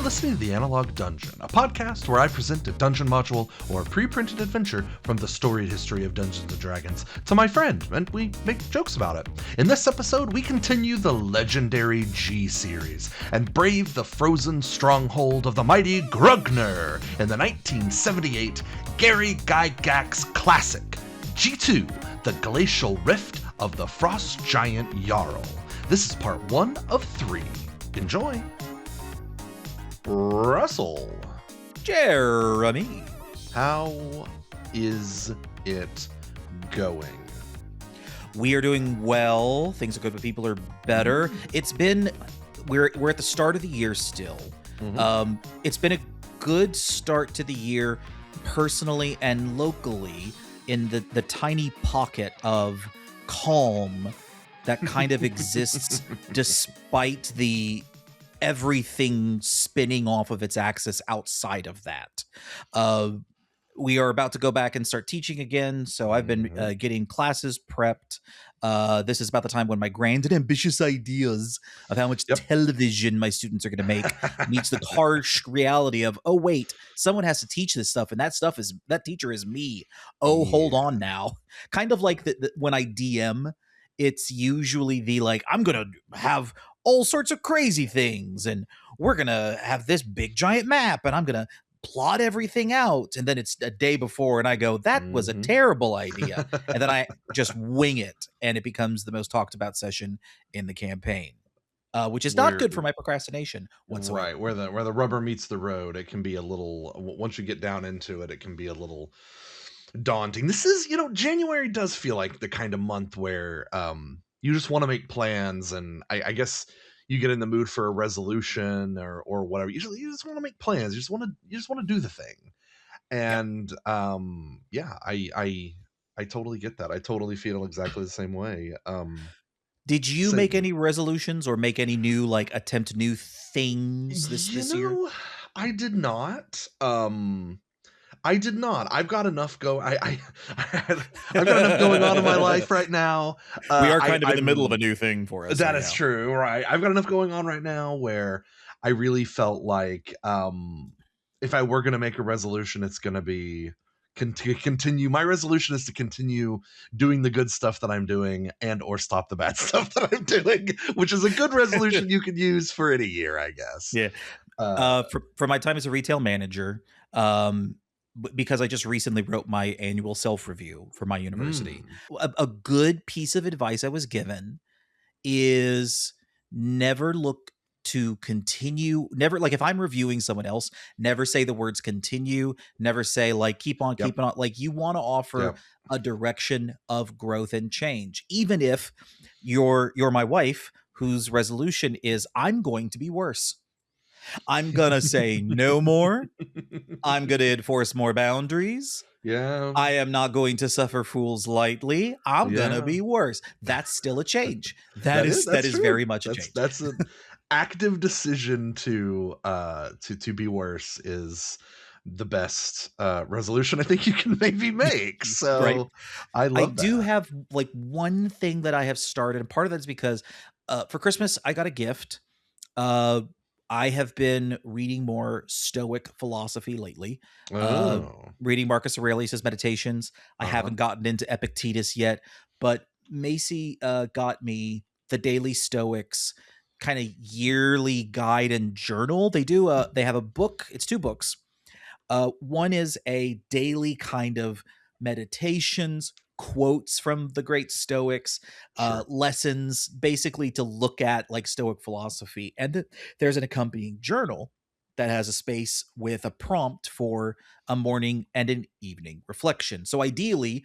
listening to The Analog Dungeon, a podcast where I present a dungeon module or a pre-printed adventure from the storied history of Dungeons & Dragons to my friend, and we make jokes about it. In this episode, we continue the legendary G-series and brave the frozen stronghold of the mighty Grugner in the 1978 Gary Gygax classic, G2, the Glacial Rift of the Frost Giant Jarl. This is part 1 of 3. Enjoy! Russell. Jeramy. How is it going? We are doing well. Things are good, but people are better. It's been, we're at the start of the year still. Mm-hmm. It's been a good start to the year personally and locally in the tiny pocket of calm that kind of exists despite the everything spinning off of its axis outside of that. We are about to go back and start teaching again, so I've been getting classes prepped. This is about the time when my grand and ambitious ideas of how much television my students are going to make meets the harsh reality of, oh wait, someone has to teach this stuff, and that teacher is me. Oh, hold on now. Kind of like when I DM, it's usually the like, I'm going to have all sorts of crazy things, and we're going to have this big giant map, and I'm going to plot everything out. And then it's a day before, and I go, that was a terrible idea. And then I just wing it, and it becomes the most talked about session in the campaign, which is not good for my procrastination whatsoever. Right, where the rubber meets the road, it can be a little, once you get down into it, it can be a little daunting. This is, January does feel like the kind of month where you just want to make plans, and I guess you get in the mood for a resolution or whatever. You just want to make plans. You just want to do the thing. And I totally get that. I totally feel exactly the same way. Did you make any resolutions or make any new, attempt new things this year? I did not. I've got enough I've got enough going on in my life right now. We are kind of in the middle of a new thing for us. That is true, right? I've got enough going on right now where I really felt like if I were going to make a resolution, it's going to be continue. My resolution is to continue doing the good stuff that I'm doing and or stop the bad stuff that I'm doing, which is a good resolution you could use for any year, I guess. Yeah. For my time as a retail manager, because I just recently wrote my annual self-review for my university. A good piece of advice I was given is never look to continue, never, if I'm reviewing someone else, never say the words continue, never say keep on, keep on. You want to offer a direction of growth and change. Even if you're my wife, whose resolution is, I'm going to be worse. I'm going to say no more. I'm going to enforce more boundaries. Yeah. I am not going to suffer fools lightly. I'm going to be worse. That's still a change. That is very much a change. That's an active decision to be worse is the best resolution I think you can maybe make. So right. I love that. I do have one thing that I have started, and part of that is because for Christmas I got a gift. I have been reading more Stoic philosophy lately. Reading Marcus Aurelius' Meditations. I haven't gotten into Epictetus yet, but Macy got me the Daily Stoics kind of yearly guide and journal. They have a book. It's 2 books. One is a daily kind of meditations, quotes from the great Stoics, lessons basically to look at Stoic philosophy. And there's an accompanying journal that has a space with a prompt for a morning and an evening reflection. So ideally,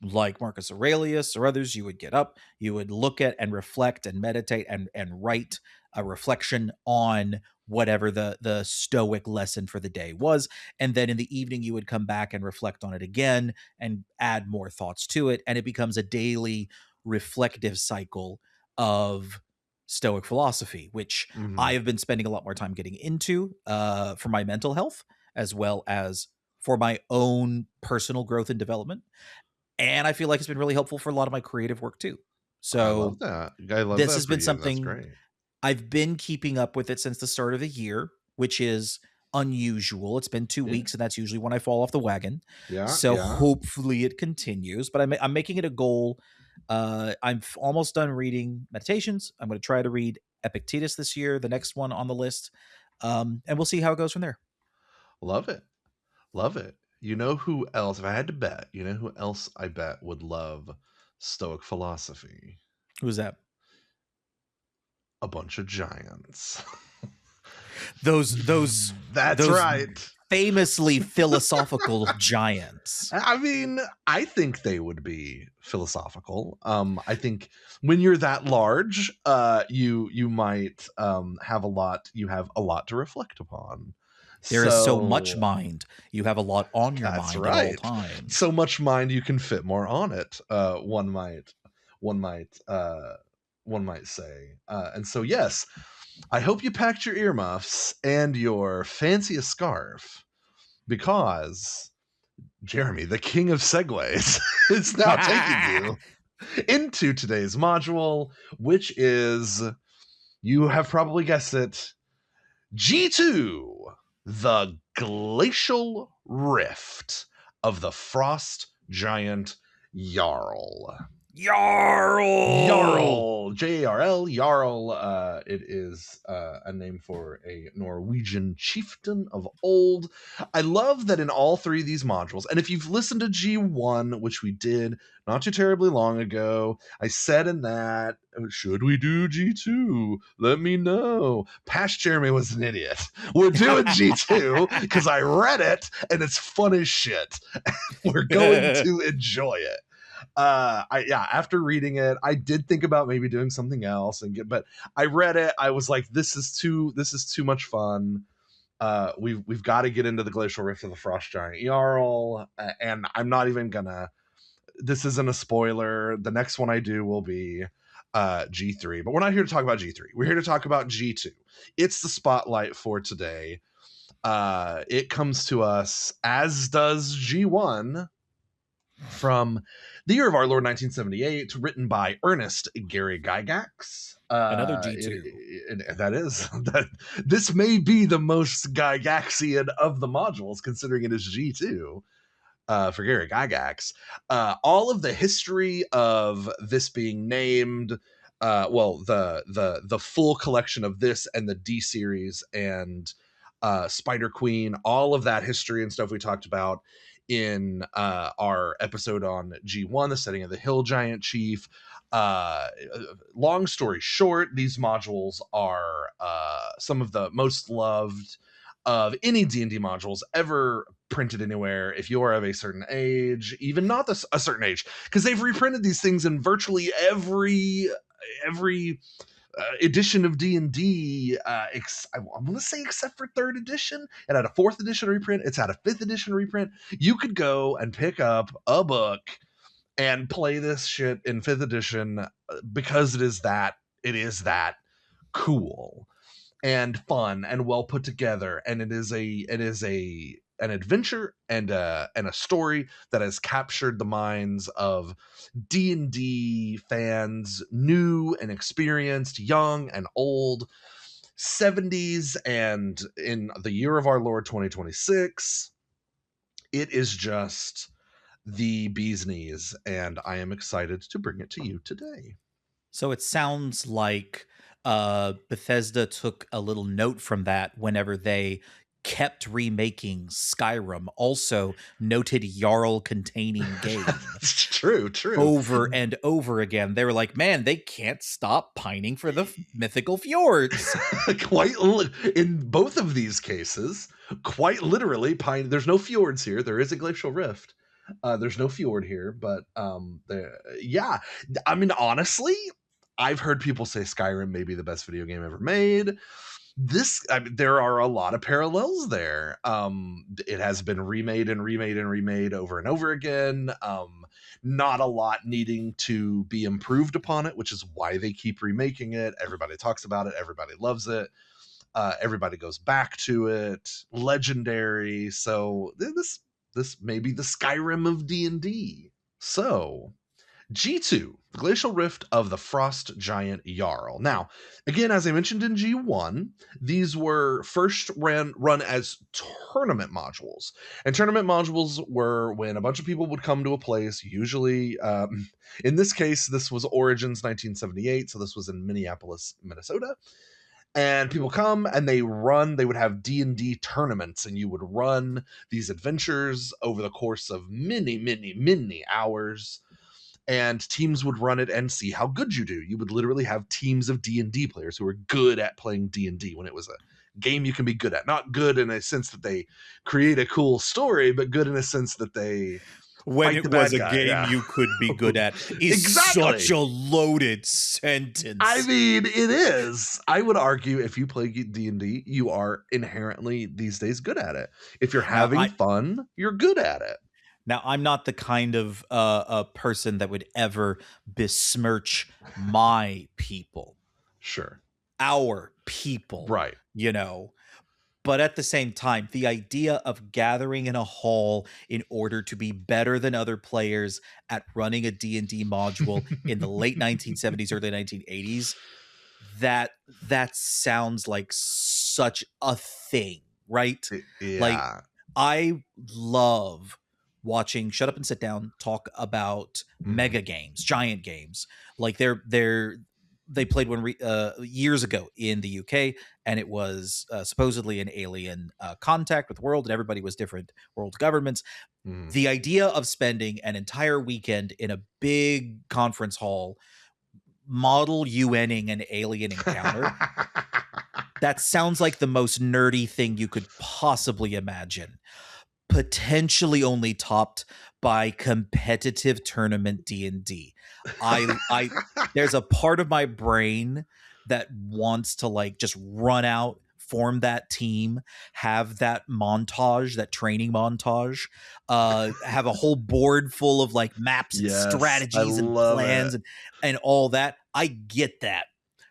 like Marcus Aurelius or others, you would get up, you would look at and reflect and meditate and write a reflection on whatever the Stoic lesson for the day was. And then in the evening, you would come back and reflect on it again and add more thoughts to it. And it becomes a daily reflective cycle of Stoic philosophy, which I have been spending a lot more time getting into for my mental health, as well as for my own personal growth and development. And I feel like it's been really helpful for a lot of my creative work too. So I love that. This has been something I've been keeping up with it since the start of the year. which is unusual. It's been 2 weeks, and that's usually when I fall off the wagon. Yeah, So yeah. hopefully it continues. But I'm making it a goal. I'm almost done reading Meditations. I'm going to try to read Epictetus this year, the next one on the list, and we'll see how it goes from there. Love it. Love it. You know who else, if I had to bet, you know who else I bet would love Stoic philosophy? Who's that? A bunch of giants. Those That's those right. famously philosophical giants. I mean, I think they would be philosophical. I think when you're that large, you might have a lot to reflect upon. There is so much So mind. You have a lot on your that's mind at all right. times. So much mind you can fit more on it. One might, one might say. And so yes, I hope you packed your earmuffs and your fanciest scarf because Jeremy, the king of segues, is now taking you into today's module, which is, you have probably guessed it, G2, the Glacial Rift of the Frost Giant Jarl. Jarl! Jarl, Jarl. It is a name for a Norwegian chieftain of old. I love that in all three of these modules, and if you've listened to G1, which we did not too terribly long ago, I said in that, should we do G2? Let me know. Past Jeremy was an idiot. We're doing G2 because I read it and it's fun as shit. We're going to enjoy it. After reading it, I did think about maybe doing something else but I read it. I was like, this is too much fun. We've got to get into the Glacial Rift of the Frost Giant Jarl, and I'm not even gonna. This isn't a spoiler. The next one I do will be G3, but we're not here to talk about G3. We're here to talk about G2. It's the spotlight for today. It comes to us, as does G1, from the year of our Lord 1978, written by Ernest Gary Gygax. Another G2. This may be the most Gygaxian of the modules, considering it is G2 for Gary Gygax. All of the history of this being named, the full collection of this and the D series and Spider Queen, all of that history and stuff we talked about in our episode on G1, the setting of the Hill Giant Chief. Long story short, these modules are some of the most loved of any D&D modules ever printed anywhere. If you are of a certain age, even not a certain age, because they've reprinted these things in virtually every edition of D&D. I'm going to say except for 3rd edition. It had a 4th edition reprint. It's had a 5th edition reprint. You could go and pick up a book and play this shit in 5th edition because it is that cool and fun and well put together, and it is an adventure and a story that has captured the minds of D&D fans, new and experienced, young and old, 70s and in the year of our Lord 2026. It is just the bee's knees, and I am excited to bring it to you today. So it sounds like Bethesda took a little note from that whenever they kept remaking Skyrim, also noted Jarl containing game. True. Over and over again. They were like, man, they can't stop pining for the mythical fjords. In both of these cases, quite literally, there's no fjords here. There is a glacial rift. There's no fjord here, but yeah. I mean, honestly, I've heard people say Skyrim may be the best video game ever made. There are a lot of parallels there. It has been remade and remade and remade over and over again. Not a lot needing to be improved upon it, which is why they keep remaking it. Everybody talks about it. Everybody loves it. Everybody goes back to it. Legendary. So this may be the Skyrim of D&D. So G2, the Glacial Rift of the Frost Giant Jarl. Now, again, as I mentioned in G1, these were first run as tournament modules. And tournament modules were when a bunch of people would come to a place, usually, in this case, this was Origins 1978, so this was in Minneapolis, Minnesota. And people come and they would have D&D tournaments, and you would run these adventures over the course of many hours, and teams would run it and see how good you do. You would literally have teams of D&D players who were good at playing D&D when it was a game you can be good at. Not good in a sense that they create a cool story, but good in a sense that they when fight it the was bad a guy. game Yeah. you could be good at is Exactly. such a loaded sentence. I mean, it is. I would argue if you play D&D, you are inherently these days good at it. If you're having fun, you're good at it. Now, I'm not the kind of a person that would ever besmirch my people. Sure. Our people. Right. You know. But at the same time, the idea of gathering in a hall in order to be better than other players at running a D&D module in the late 1970s, early 1980s, that sounds like such a thing, right? Yeah. Like, I love watching Shut Up and Sit Down talk about mega games, giant games. Like they played one years ago in the UK, and it was supposedly an alien contact with the world, and everybody was different world governments. The idea of spending an entire weekend in a big conference hall model UNing an alien encounter, that sounds like the most nerdy thing you could possibly imagine. Potentially only topped by competitive tournament D&D. I there's a part of my brain that wants to like just run out, form that team, have that montage, that training montage, have a whole board full of like maps and strategies and plans and all that. I get that.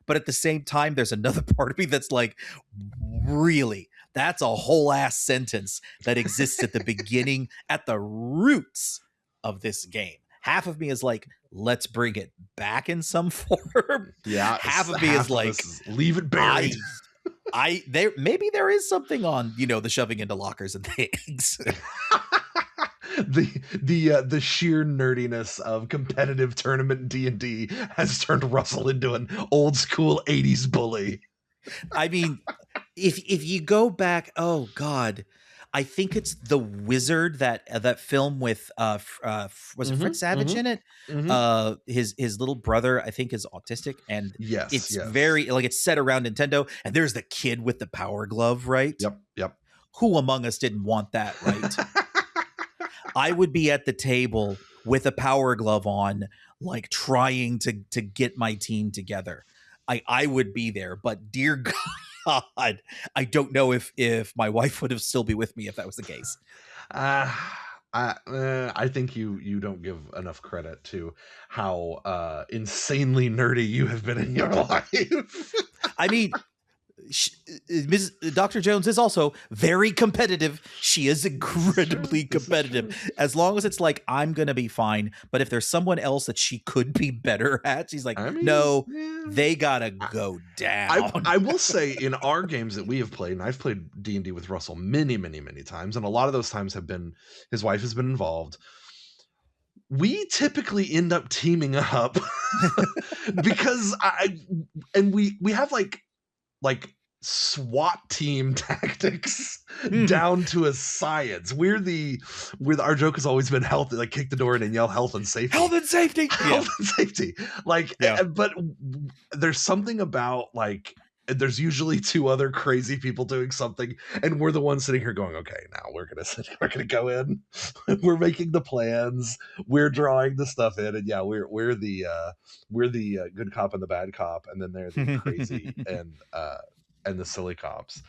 But at the same time, there's another part of me that's like, really? That's a whole ass sentence that exists at the beginning, at the roots of this game. Half of me is like, let's bring it back in some form. Yeah. Half of me is like, leave it buried. Maybe there is something on, the shoving into lockers and things. the sheer nerdiness of competitive tournament D&D has turned Russell into an old school 80s bully. I mean, if you go back, oh God, I think it's The Wizard, that film with was it Fred Savage in it? His little brother, I think, is autistic, and it's very like it's set around Nintendo, and there's the kid with the power glove, right? Yep. Who among us didn't want that, right? I would be at the table with a power glove on, like trying to get my team together. I would be there, but dear God, I don't know if my wife would have still be with me if that was the case. I think you don't give enough credit to how insanely nerdy you have been in your life. I mean, Dr. Jones is also very competitive. She is incredibly competitive. As long as it's like, I'm going to be fine. But if there's someone else that she could be better at, she's like, no, they got to go down. I will say in our games that we have played, and I've played D&D with Russell many times, and a lot of those times have been, his wife has been involved. We typically end up teaming up because we have like SWAT team tactics down to a science. Our joke has always been health, like kick the door in and yell health and safety. Health and safety. Health and safety. But there's something about like, there's usually two other crazy people doing something, and we're the ones sitting here going, okay, now we're gonna go in. We're making the plans, we're drawing the stuff in, and we're the good cop and the bad cop, and then they're the crazy and the silly cops.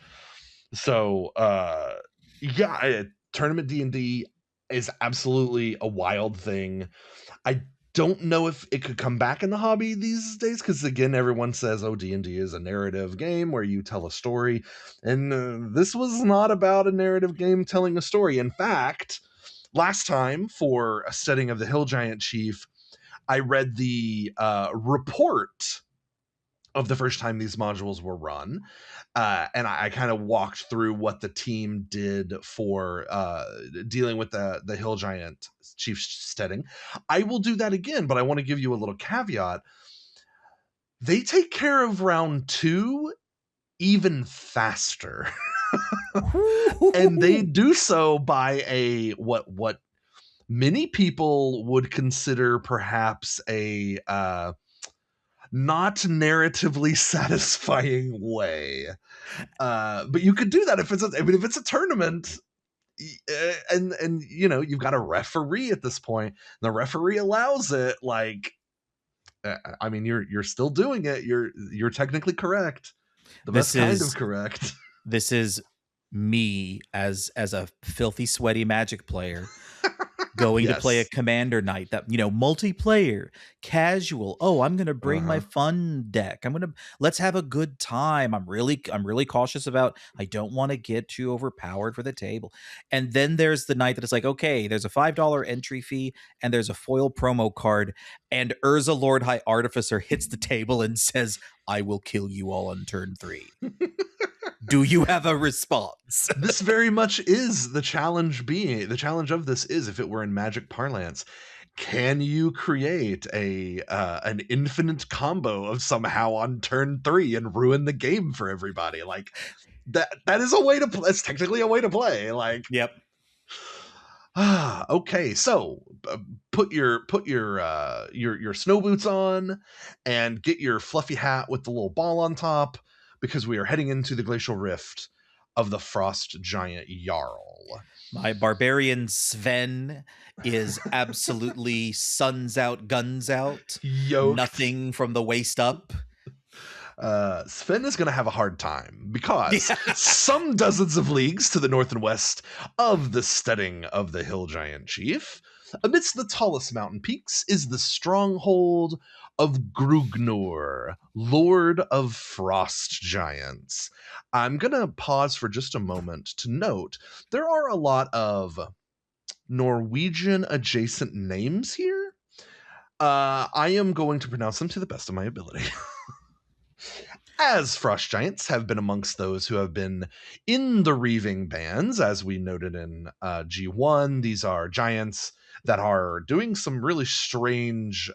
So tournament D&D is absolutely a wild thing. I don't know if it could come back in the hobby these days, because again, everyone says, oh, D&D is a narrative game where you tell a story, and this was not about a narrative game telling a story. In fact, last time for a setting of the Hill Giant Chief, I read the report of the first time these modules were run, and I kind of walked through what the team did for dealing with the hill giant chief steading. I will do that again, but I want to give you a little caveat. They take care of round 2 even faster. And they do so by a what many people would consider perhaps a not narratively satisfying way. But you could do that if if it's a tournament, and you know, you've got a referee at this point. The referee allows it. Like, I mean, you're still doing it. You're technically correct. The This best kind of is correct. this is me as a filthy sweaty Magic player going to play a Yes. commander night that, you know, multiplayer, casual. Oh, I'm going to bring my Uh-huh. fun deck. Let's have a good time. I'm really cautious about, I don't want to get too overpowered for the table. And then there's the night that it's like, okay, there's a $5 entry fee and there's a foil promo card, and Urza Lord High Artificer hits the table and says, I will kill you all on turn 3. Do you have a response? This very much is the challenge of this is, if it were in Magic parlance, can you create an infinite combo of somehow on turn 3 and ruin the game for everybody? Like, that is a way to play. It's technically a way to play. Like, Yep. Okay, so put your snow boots on and get your fluffy hat with the little ball on top, because we are heading into the Glacial Rift of the Frost Giant Jarl. My barbarian Sven is absolutely suns out, guns out, Yoked. nothing from the waist up. Sven is going to have a hard time because Yeah. some dozens of leagues to the north and west of the steading of the hill giant chief, amidst the tallest mountain peaks, is the stronghold of Grugnur, Lord of Frost Giants. I'm going to pause for just a moment to note there are a lot of Norwegian adjacent names here. I am going to pronounce them to the best of my ability. As Frost Giants have been amongst those who have been in the Reaving bands, as we noted in G1, these are giants that are doing some really strange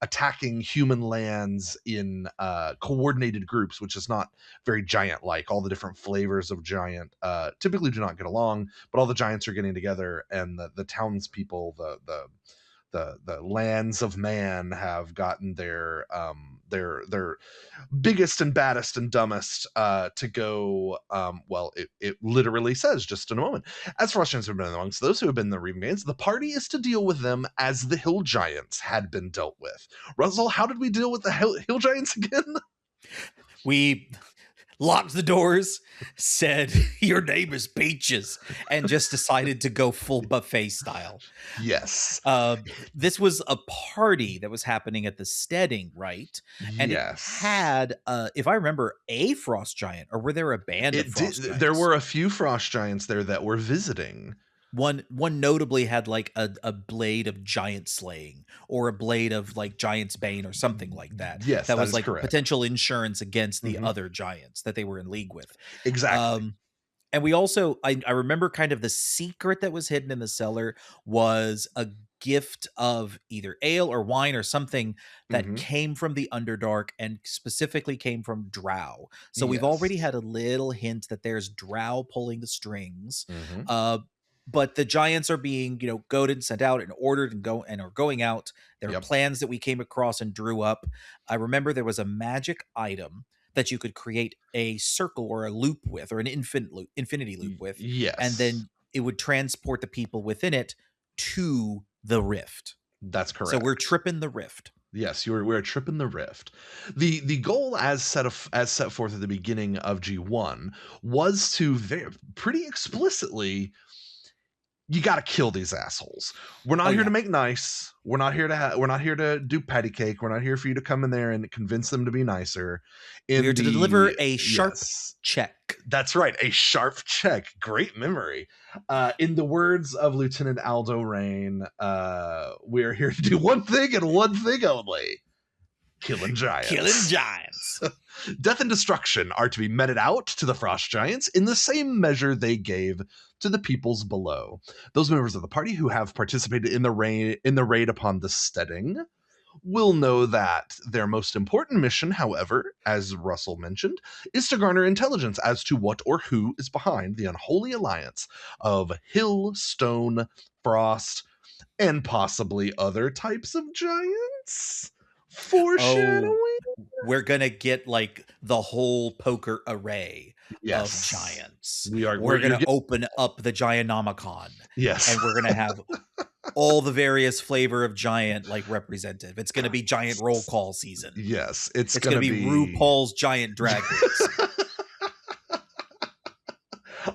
attacking human lands in coordinated groups, which is not very giant-like. All the different flavors of giant typically do not get along, but all the giants are getting together, and the townspeople, the lands of man, have gotten their biggest and baddest and dumbest to go. Well, it literally says just in a moment. As Frost Giants have been amongst those who have been in the Reaving Bands, the party is to deal with them as the Hill Giants had been dealt with. Russell, how did we deal with the Hill Giants again? We locked the doors, said, your name is Peaches, and just decided to go full buffet style. Yes. This was a party that was happening at the steading, right? And yes. It had, if I remember, a Frost Giant, or were there a band of Frost Giants? There were a few Frost Giants there that were visiting. One notably had like a blade of giant slaying, or a blade of like giant's bane, or something like that. Yes, that was like correct. Potential insurance against the other giants that they were in league with. Exactly. And we also, I remember kind of the secret that was hidden in the cellar was a gift of either ale or wine or something that came from the Underdark, and specifically came from Drow. So we've already had a little hint that there's Drow pulling the strings. But the giants are being, you know, goaded, sent out, and ordered, and are going out. There are plans that we came across and drew up. I remember there was a magic item that you could create a circle or a loop with, or an infinity loop with. Yes. And then it would transport the people within it to the rift. That's correct. So we're tripping the rift. Yes, we're tripping the rift. The goal as set forth at the beginning of G1 was to pretty explicitly you got to kill these assholes. We're Oh not here to yeah, make nice. We're not here to we're not here to do patty cake. We're not here for you to come in there and convince them to be nicer. we are In to deliver the a sharp yes, check. that's right, a sharp check. Great memory. In the words of Lieutenant Aldo Rain, we are here to do one thing and one thing only: killing Killing giants. giants. Death and destruction are to be meted out to the frost giants in the same measure they gave to the peoples below. Those members of the party who have participated in the raid upon the steading will know that their most important mission, however, as Russell mentioned, is to garner intelligence as to what or who is behind the unholy alliance of hill, stone, frost, and possibly other types of giants. Oh, Foreshadowing. we're gonna get like the whole poker array of Yes, giants. we are. We're You're gonna getting. open up the Giantomicon, Yes. and we're gonna have all the various flavor of giant like representative. It's gonna be giant roll call season. Yes, it's It's gonna gonna be be. RuPaul's Giant Drag Race.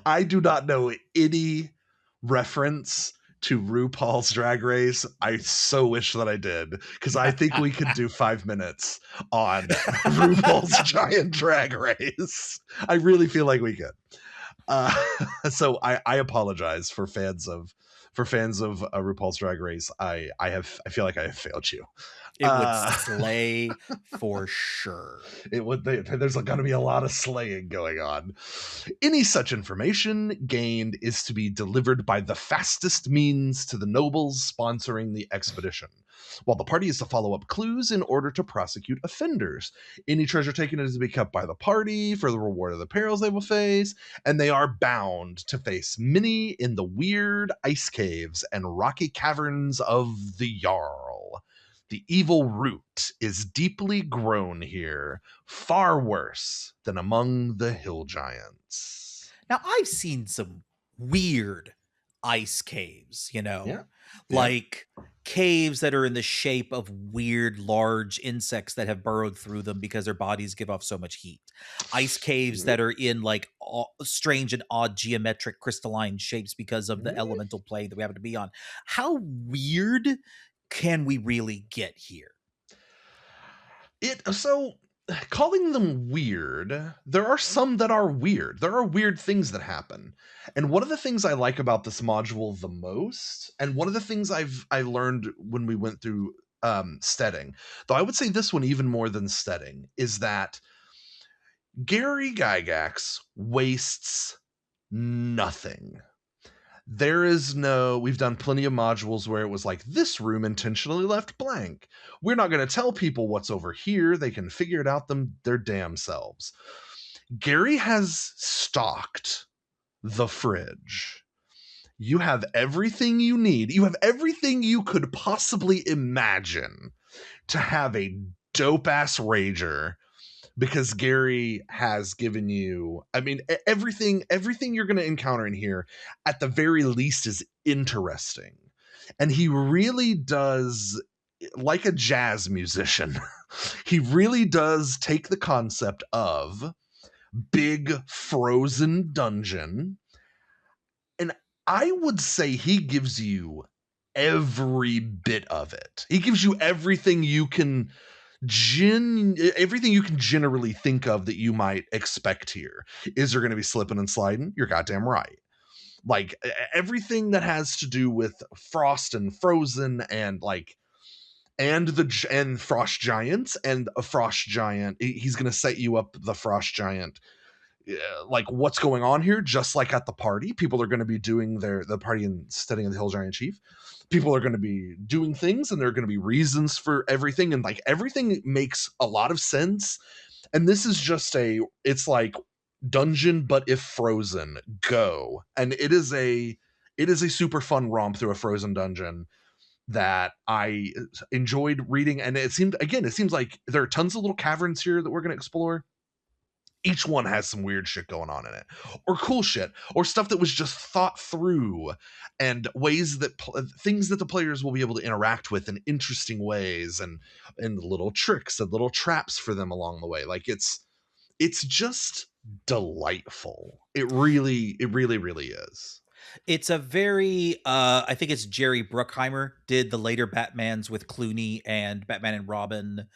I do not know any reference to RuPaul's Drag Race. I so wish that I did, because I think we could do 5 minutes on RuPaul's Giant Drag Race. I really feel like we could. Uh, so I apologize for fans of RuPaul's Drag Race. I feel like I have failed you. It would slay for sure. There's going to be a lot of slaying going on. Any such information gained is to be delivered by the fastest means to the nobles sponsoring the expedition, while the party is to follow up clues in order to prosecute offenders. Any treasure taken is to be kept by the party for the reward of the perils they will face, and they are bound to face many in the weird ice caves and rocky caverns of the Jarl. The evil root is deeply grown here, far worse than among the hill giants. Now, I've seen some weird ice caves, Yeah. Yeah. like caves that are in the shape of weird, large insects that have burrowed through them because their bodies give off so much heat. Ice caves that are in like strange and odd geometric crystalline shapes because of the elemental plane that we happen to be on. How weird can we really get here? So calling them weird, there are some that are weird. There are weird things that happen. And one of the things I like about this module the most, and one of the things I learned when we went through steading, though I would say this one even more than steading, is that Gary Gygax wastes nothing. We've done plenty of modules where it was like, this room intentionally left blank. We're not going to tell people what's over here. They can figure it out their damn selves. Gary has stocked the fridge. You have everything you need. You have everything you could possibly imagine to have a dope ass rager, because Gary has given you, I mean, everything you're going to encounter in here at the very least is interesting. And he really does, like a jazz musician, he really does take the concept of big frozen dungeon, and I would say he gives you every bit of it. He gives you everything you can everything you can generally think of that you might expect here. Is there going to be slipping and sliding? You're goddamn right. Like everything that has to do with frost and frozen and like and frost giants, and a frost giant, he's going to set you up the frost giant, like what's going on here, just like at the party. People are going to be doing the party and studying the hill giant chief. People are going to be doing things, and there are going to be reasons for everything, and like everything makes a lot of sense. And this is just it's like dungeon, but if frozen, go. And it is a super fun romp through a frozen dungeon that I enjoyed reading. And it seems like there are tons of little caverns here that we're going to explore. Each one has some weird shit going on in it, or cool shit, or stuff that was just thought through, and ways that things that the players will be able to interact with in interesting ways, and little tricks and little traps for them along the way. Like it's just delightful. It really really is. It's a very I think it's Jerry Bruckheimer did the later Batmans with Clooney and Batman and Robin,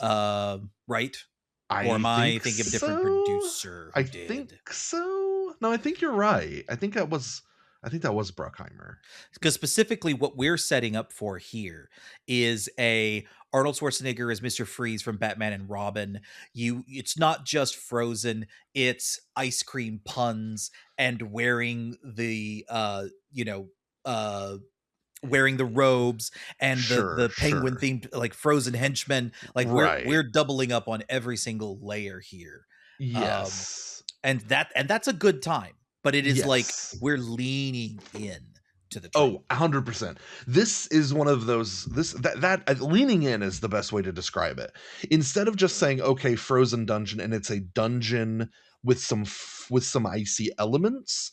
right? Or I am I think thinking of a different so. producer I who think did? so. No, I think you're right. I think that was Bruckheimer. Because specifically what we're setting up for here is a Arnold Schwarzenegger as Mr. Freeze from Batman and Robin. It's not just Frozen, it's ice cream puns and wearing the uh wearing the robes and Sure, the penguin sure. themed like Frozen henchmen. Like Right. we're doubling up on every single layer here. Um Yes. and that's a good time, but it is like Yes. we're leaning in to the Oh, treat. 100%. This is one of those leaning in is the best way to describe it. Instead of just saying, "Okay, frozen dungeon," and it's a dungeon with with some icy elements,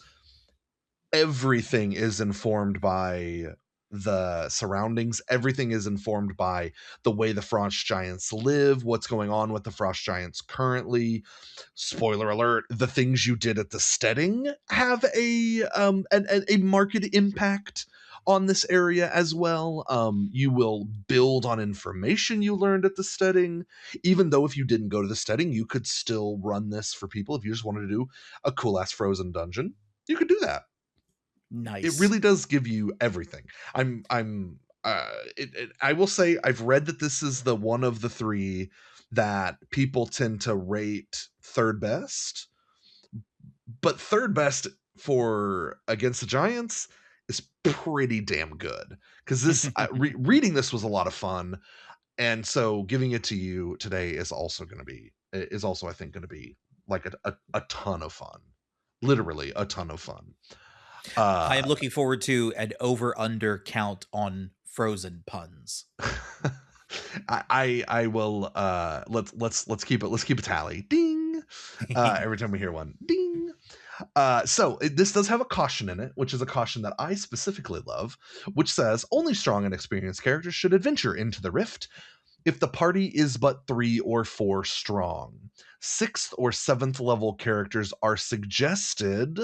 everything is informed by the surroundings. Everything is informed by the way the frost giants live, what's going on with the frost giants currently. Spoiler alert, the things you did at the steading have a market impact on this area as well. You will build on information you learned at the steading. Even though if you didn't go to the steading, you could still run this for people. If you just wanted to do a cool ass frozen dungeon, you could do that. It Nice. really does give you everything. I will say I've read that this is the one of the three that people tend to rate third best, but third best for Against the Giants is pretty damn good because reading this was a lot of fun, and so giving it to you today is also going to be is also I think going to be like a ton of fun, literally a ton of fun. I am Uh, looking forward to an over under count on Frozen puns. I will let's keep a tally. Ding. Every time we hear one. Ding. This does have a caution in it, which is a caution that I specifically love, which says only strong and experienced characters should adventure into the rift if the party is but 3 or 4 strong. Sixth or seventh level characters are suggested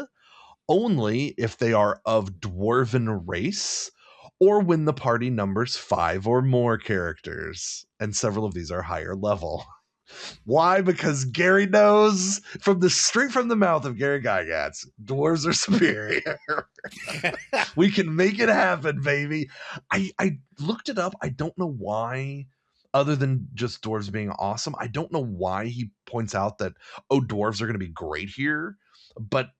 only if they are of dwarven race or when the party numbers 5 or more characters, and several of these are higher level. Why? Because Gary knows from the straight from the mouth of Gary Gygax, dwarves are superior. We can make it happen, baby. I looked it up. I don't know why, other than just dwarves being awesome. I don't know why he points out that, oh, dwarves are going to be great here, but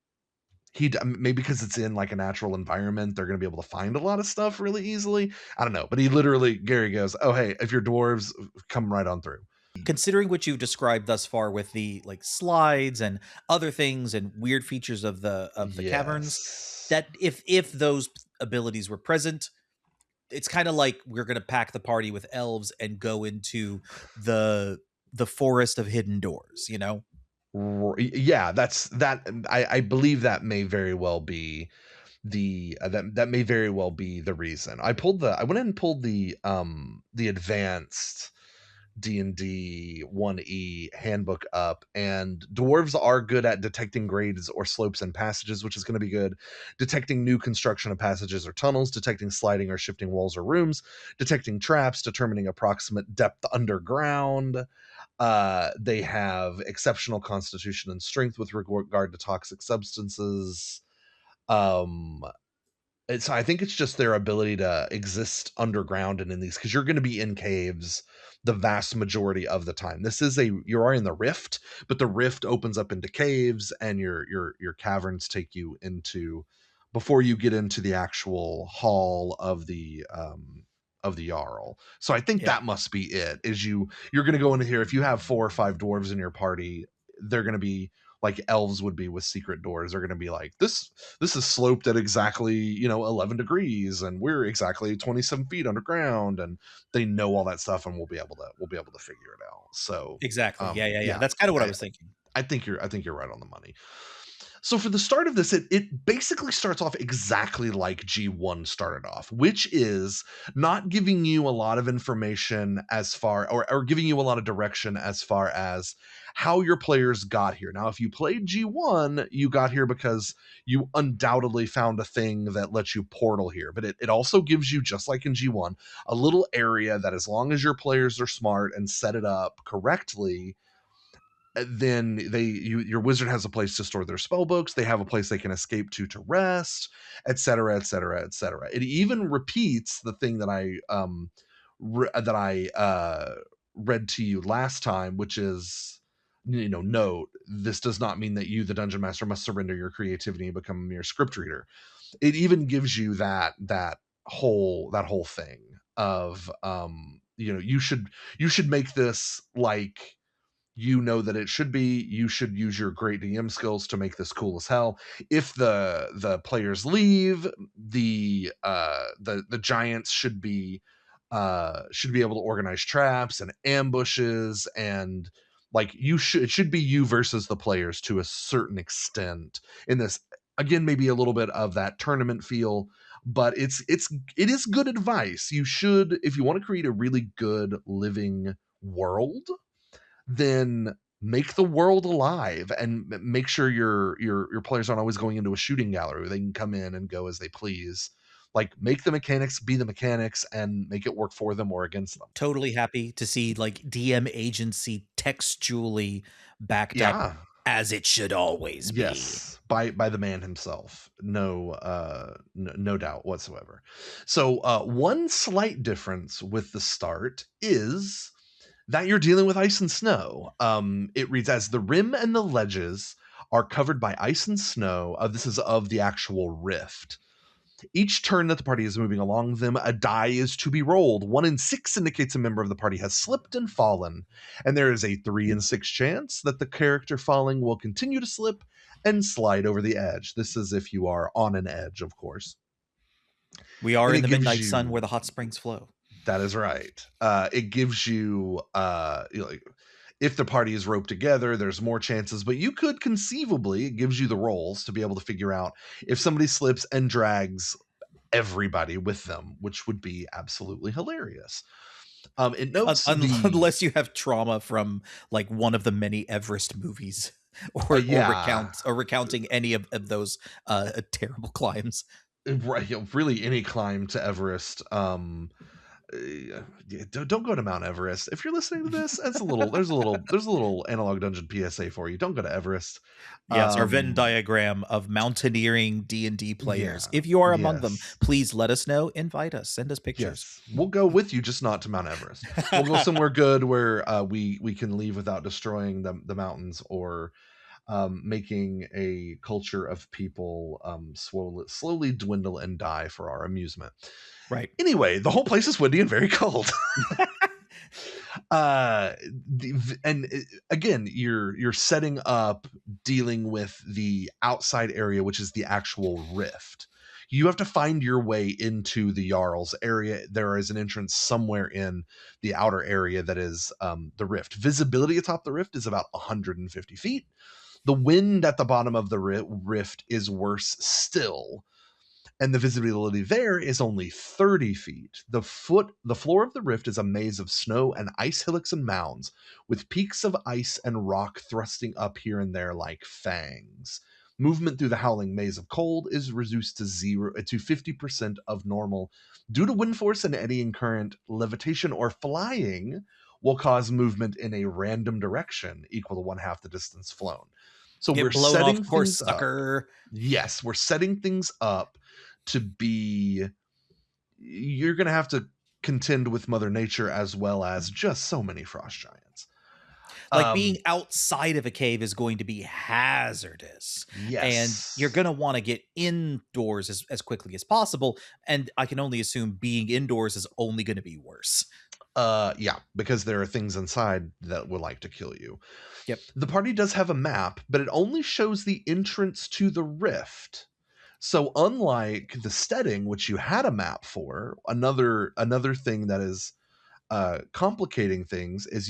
maybe because it's in like a natural environment, they're going to be able to find a lot of stuff really easily. I don't know, but he literally Gary goes, "Oh hey, if you're dwarves, come right on through." Considering what you've described thus far with the like slides and other things and weird features of the caverns, Yes. that if those abilities were present, it's kind of like we're going to pack the party with elves and go into the forest of hidden doors, you know? Yeah, that's that. I believe that may very well be that may very well be the reason. I went in and pulled the advanced D&D 1E handbook up, and dwarves are good at detecting grades or slopes and passages, which is going to be good. Detecting new construction of passages or tunnels, detecting sliding or shifting walls or rooms, detecting traps, determining approximate depth underground. They have exceptional constitution and strength with regard to toxic substances. Um, and so I think it's just their ability to exist underground and in these, because you're going to be in caves the vast majority of the time. You are in the rift, but the rift opens up into caves, and your caverns take you into before you get into the actual hall of the Jarl. So I think Yeah. that must be it. You're going to go into here if you have 4 or 5 dwarves in your party, they're going to be like elves would be with secret doors. They're going to be like, this is sloped at exactly 11 degrees, and we're exactly 27 feet underground, and they know all that stuff, and we'll be able to figure it out. So Exactly. Yeah, yeah, yeah. yeah, That's kind of what I i was thinking. I think you're right on the money. So for the start of this, it basically starts off exactly like G1 started off, which is not giving you a lot of information as far or giving you a lot of direction as far as how your players got here. Now, if you played G1, you got here because you undoubtedly found a thing that lets you portal here. But it also gives you, just like in G1, a little area that, as long as your players are smart and set it up correctly, then your wizard has a place to store their spell books. They have a place they can escape to rest, etc., etc., etc. It even repeats the thing that I read to you last time, which is, note, this does not mean that you, the dungeon master, must surrender your creativity and become a mere script reader. It even gives you that whole thing of, you should make this like, that it should be. You should use your great DM skills to make this cool as hell. If the players leave, the giants should be able to organize traps and ambushes, and like, it should be you versus the players to a certain extent in this. Again, maybe a little bit of that tournament feel, but it is good advice. You should, if you want to create a really good living world, then make the world alive and make sure your players aren't always going into a shooting gallery where they can come in and go as they please. Like, make the mechanics be the mechanics and make it work for them or against them. Totally happy to see like DM agency textually backed up Yeah. as it should always be. Yes, by the man himself. No doubt whatsoever. So one slight difference with the start is that you're dealing with ice and snow. It reads as the rim and the ledges are covered by ice and snow. This is of the actual rift. Each turn that the party is moving along them, a die is to be rolled. 1 in 6 indicates a member of the party has slipped and fallen, and there is a 3 in 6 chance that the character falling will continue to slip and slide over the edge. This is if you are on an edge, of course. We are And in it the gives midnight sun where you the hot springs flow. That is right. It gives you, like, if the party is roped together, there's more chances, but you could conceivably, it gives you the rolls to be able to figure out if somebody slips and drags everybody with them, which would be absolutely hilarious. It notes Unless you have trauma from like one of the many Everest movies, or yeah, recounting any of those terrible climbs. right. Really, any climb to Everest. Yeah, don't go to Mount Everest. If you're listening to this, there's a little analog dungeon PSA for you. Don't go to Everest. Yes, our Venn diagram of mountaineering D&D players. Yeah, If you are among them, yes. please let us know. Invite us. Send us pictures. Yes, we'll go with you, just not to Mount Everest. We'll go somewhere good where we can leave without destroying the mountains, or making a culture of people slowly dwindle and die for our amusement. Right. Anyway, the whole place is windy and very cold. Again, you're setting up, dealing with the outside area, which is the actual rift. You have to find your way into the Jarl's area. There is an entrance somewhere in the outer area that is the rift. Visibility atop the rift is about 150 feet. The wind at the bottom of the rift is worse still, and the visibility there is only 30 feet. The floor of the rift is a maze of snow and ice hillocks and mounds, with peaks of ice and rock thrusting up here and there like fangs. Movement through the howling maze of cold is reduced to 50% of normal due to wind force and eddying current. Levitation or flying will cause movement in a random direction equal to 1/2 the distance flown. So we're Get blown off setting course, things up. sucker. Yes, we're setting things up to be. You're going to have to contend with Mother Nature as well as just so many frost giants. Like, being outside of a cave is going to be hazardous. And you're Yes. going to want to get indoors as quickly as possible. And I can only assume being indoors is only going to be worse. Yeah, because there are things inside that would like to kill you. Yep. The party does have a map, but it only shows the entrance to the rift. So unlike the steading, which you had a map for, another thing that is complicating things is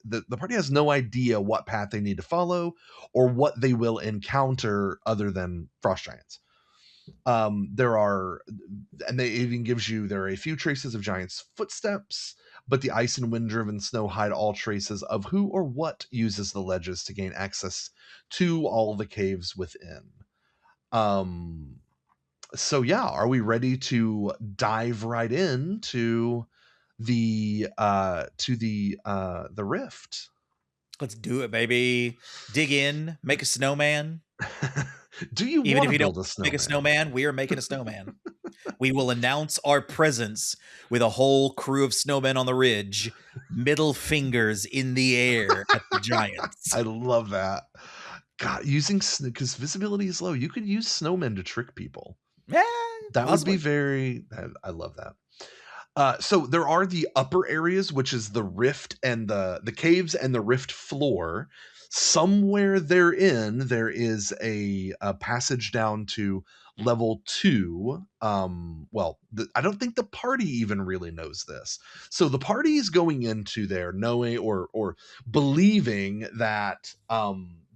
the party has no idea what path they need to follow or what they will encounter other than frost giants. There are, and they even gives you, there are a few traces of giants' footsteps, but the ice and wind driven snow hide all traces of who or what uses the ledges to gain access to all the caves within. Um, so yeah, are we ready to dive right into the rift? Let's do it, baby. Dig in, make a snowman. Do you Even want if to you don't build a make a snowman? snowman, we are making a snowman. We will announce our presence with a whole crew of snowmen on the ridge, middle fingers in the air at the giants. I love that. God, using because visibility is low, you could use snowmen to trick people. Yeah, That would be possibly. very. I love that. So there are the upper areas, which is the rift and the caves and the rift floor. Somewhere therein, there is a passage down to level 2. I don't think the party even really knows this. So the party is going into there knowing or believing that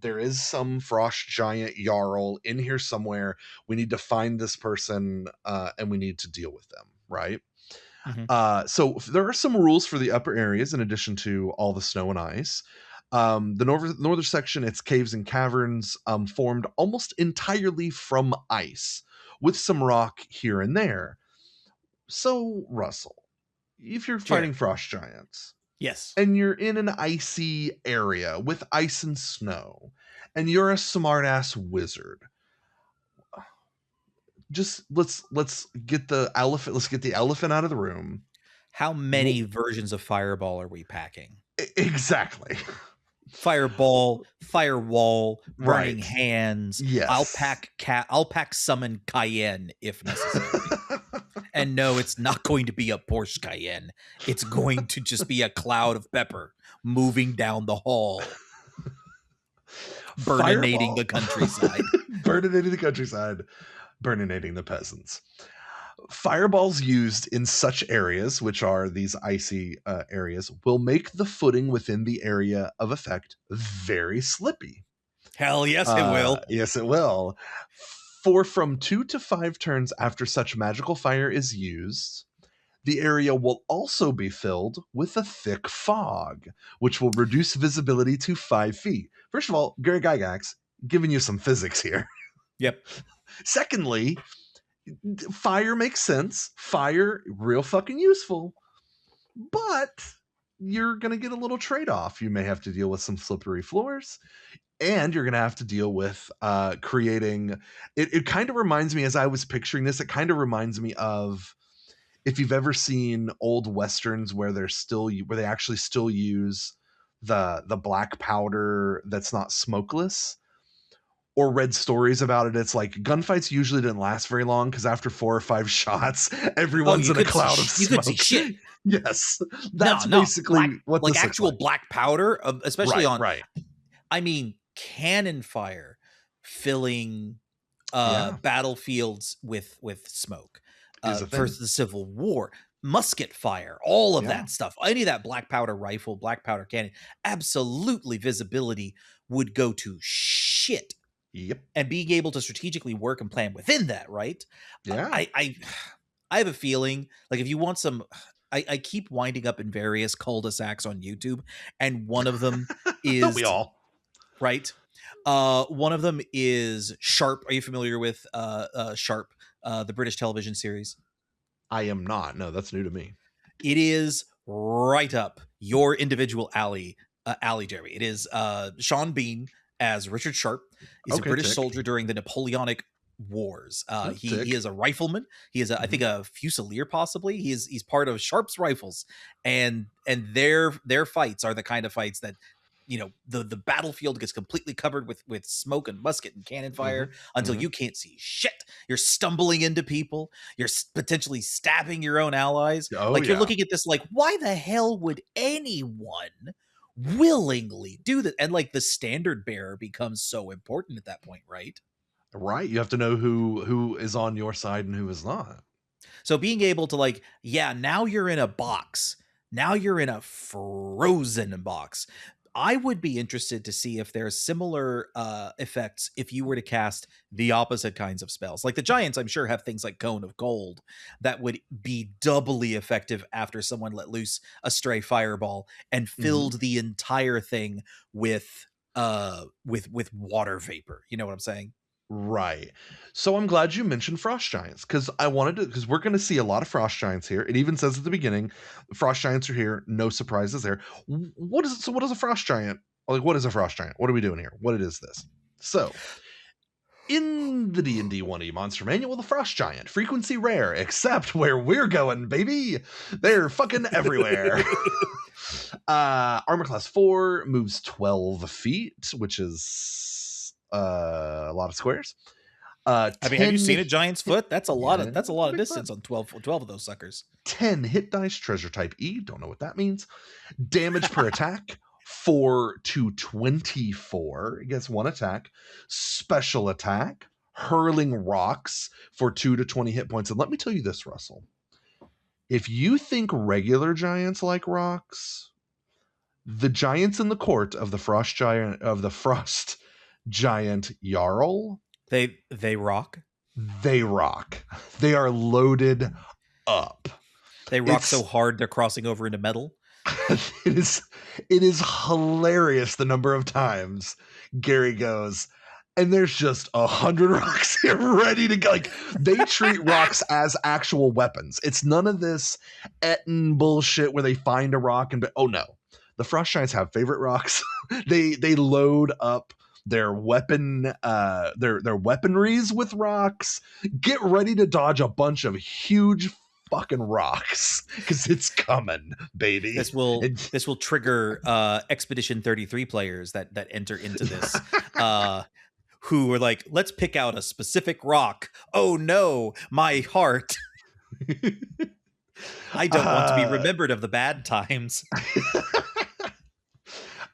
there is some frost giant jarl in here somewhere. We need to find this person and we need to deal with them, right? Mhm. So there are some rules for the upper areas in addition to all the snow and ice. The northern section, it's caves and caverns formed almost entirely from ice, with some rock here and there. So, Russell, if you're Jeremy. fighting frost giants Yes. and you're in an icy area with ice and snow, and you're a smartass wizard, just let's get the elephant. Let's get the elephant out of the room. How Wh- many versions of Fireball are we packing? Exactly. Fireball, firewall, burning Right. hands. Yes. I'll pack summon Cayenne if necessary. And no, it's not going to be a Porsche Cayenne. It's going to just be a cloud of pepper moving down the hall, burninating Fireball. the countryside. Burninating the countryside, burninating the peasants. Fireballs used in such areas, which are these icy areas, will make the footing within the area of effect very slippy. Hell yes, it will. Yes, it will. For from 2 to 5 turns after such magical fire is used, the area will also be filled with a thick fog, which will reduce visibility to 5 feet. First of all, Gary Gygax giving you some physics here. Yep. Secondly, fire makes sense. Fire, real fucking useful. But you're going to get a little trade off. You may have to deal with some slippery floors. And you're going to have to deal with creating. It kind of reminds me, as I was picturing this, it kind of reminds me of if you've ever seen old westerns where where they actually still use the black powder that's not smokeless, or read stories about it. It's like gunfights usually didn't last very long because after 4 or 5 shots, Oh, everyone's in a cloud of you could see smoke. shit. Yes, that's No, basically black, what like this looks actual like. black powder, especially Right, on. right. I mean, cannon fire filling Yeah, battlefields with smoke. is a thing. Versus the Civil War, musket fire, all of Yeah. that stuff, any of that black powder rifle, black powder cannon, absolutely visibility would go to shit. Yep. And being able to strategically work and plan within that, right? Yeah. I have a feeling like if you want some, I keep winding up in various cul-de-sacs on YouTube, and one of them Don't we is all? right. One of them is Sharp. Are you familiar with Sharp, the British television series? I am not. No, that's new to me. It is right up your individual alley, Jeremy. It is Sean Bean as Richard Sharp. He's a Okay, British tick. soldier during the Napoleonic Wars. Oh, He tick. is a rifleman. He is I think a fusilier possibly. He's part of Sharp's rifles, and their fights are the kind of fights that the battlefield gets completely covered with smoke and musket and cannon fire until you can't see shit. You're stumbling into people. You're potentially stabbing your own allies. Oh, Like you're yeah. looking at this like, why the hell would anyone willingly do that? And like the standard bearer becomes so important at that point, right? Right. You have to know who is on your side and who is not. So being able to like, yeah, now you're in a box Now you're in a frozen box. I would be interested to see if there's similar effects if you were to cast the opposite kinds of spells. Like the giants, I'm sure, have things like Cone of Cold that would be doubly effective after someone let loose a stray fireball and Mhm. filled the entire thing with water vapor. You know what I'm saying? Right. So I'm glad you mentioned frost giants because I wanted to because we're going to see a lot of frost giants here. It even says at the beginning, frost giants are here. No surprises there. What is so? What is a frost giant? Like, what is a frost giant? What are we doing here? What is this? So in the D&D 1E Monster Manual, the Frost Giant, frequency rare, except where we're going, baby. They're fucking everywhere. Armor class 4 moves 12 feet, which is a lot of squares. I mean, have you 10 seen a giant's foot? yeah, That's a it's a lot of big foot. distance on 12 of those suckers. 10 hit dice, treasure type E, don't know what that means. Damage per attack, 4 to 24. It gets one attack. Special attack, hurling rocks for 2 to 20 hit points. And let me tell you this, Russell. If you think regular giants like rocks, the giants in the court of the Frost Giant Jarl, They rock. they rock. They are loaded up. They rock so It's hard they're crossing over into metal. it is it is hilarious the number of times Gary goes, and there's just 100 rocks here ready to go. Like they treat rocks as actual weapons. It's none of this Etten bullshit where they find a rock and oh no, the frost giants have favorite rocks. They load up their their weaponries with rocks. Get ready to dodge a bunch of huge fucking rocks because it's coming, baby. This will trigger Expedition 33 players that enter into this. Who are like, let's pick out a specific rock. Oh no, my heart. I don't want to be uh, remembered of the bad times.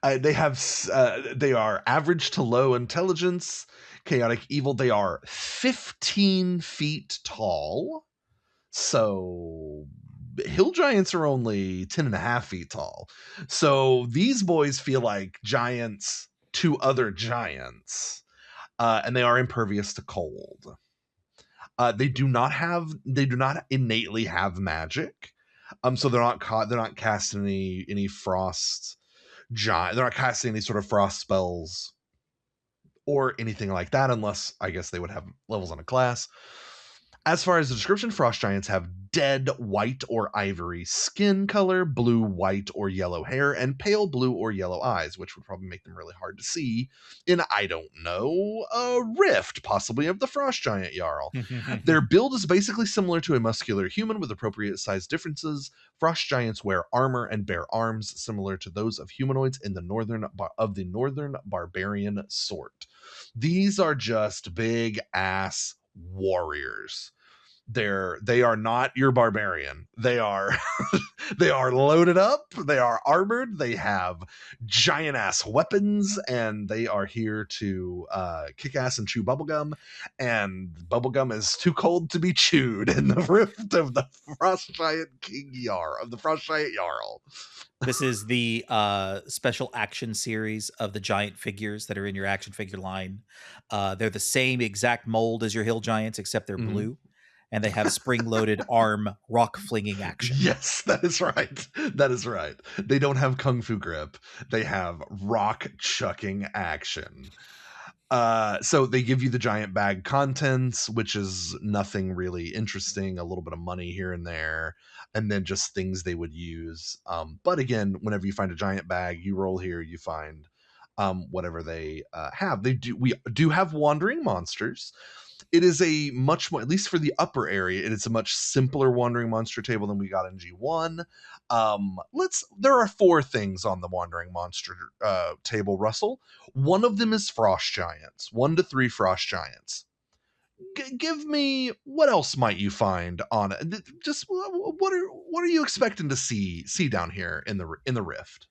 they are average to low intelligence, chaotic evil. They are 15 feet tall. So hill giants are only 10 and a half feet tall. So these boys feel like giants to other giants. And they are impervious to cold. They do not innately have magic. So they're not casting any frost giant. They're not casting any sort of frost spells or anything like that, unless I guess they would have levels on a class. As far as the description, frost giants have dead white or ivory skin color, blue, white, or yellow hair, and pale blue or yellow eyes, which would probably make them really hard to see in, I don't know, a rift, possibly of the frost giant Jarl. Their build is basically similar to a muscular human with appropriate size differences. Frost giants wear armor and bear arms similar to those of humanoids in the northern barbarian sort. These are just big ass warriors. They are not your barbarian. They are they are loaded up, they are armored, they have giant ass weapons, and they are here to kick ass and chew bubblegum, and bubblegum is too cold to be chewed in the rift of the Frost Giant of the Frost Giant Jarl. This is the special action series of the giant figures that are in your action figure line. They're the same exact mold as your hill giants, except they're Mhm. blue, and they have spring-loaded arm rock flinging action. Yes, that is right. That is right. They don't have kung fu grip. They have rock chucking action. So they give you the giant bag contents, which is nothing really interesting, a little bit of money here and there, and then just things they would use. But again, whenever you find a giant bag, you roll here, you find whatever they have. We do have wandering monsters. It is a much more, at least for the upper area, it is a much simpler wandering monster table than we got in G1. There are 4 things on the wandering monster table, Russell. One of them is frost giants, 1 to 3 frost giants. Give me, what else might you find on it? Just what are you expecting to see down here in the rift?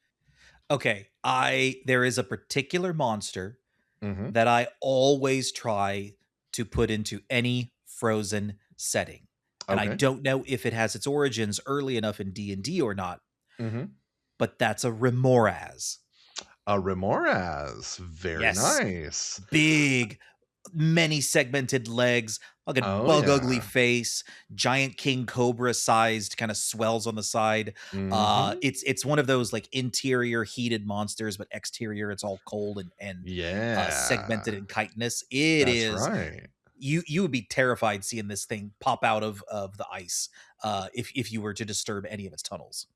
Okay, I there is a particular monster Mm-hmm. that I always try to put into any frozen setting. And I Okay. don't know if it has its origins early enough in D&D or not, Mm-hmm. but that's a remoraz. A remoras. Very Yes. nice. Big, many segmented legs, fucking Oh bug ugly yeah. face, giant king cobra sized kind of swells on the side. Mm-hmm. It's one of those like interior heated monsters, but exterior it's all cold and segmented Yeah. in chitinous. It That's is right. you would be terrified seeing this thing pop out of the ice if you were to disturb any of its tunnels.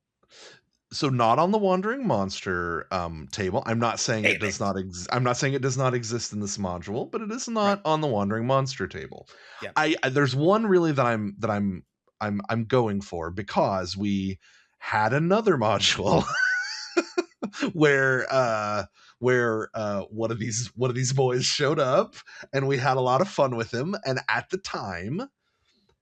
So not on the Wandering Monster table. I'm not saying it Damn does it. not I'm not saying it does not exist in this module, but it is Right. not on the Wandering Monster table. Yeah. There's one really that I'm going for because we had another module where one of these boys showed up and we had a lot of fun with him, and at the time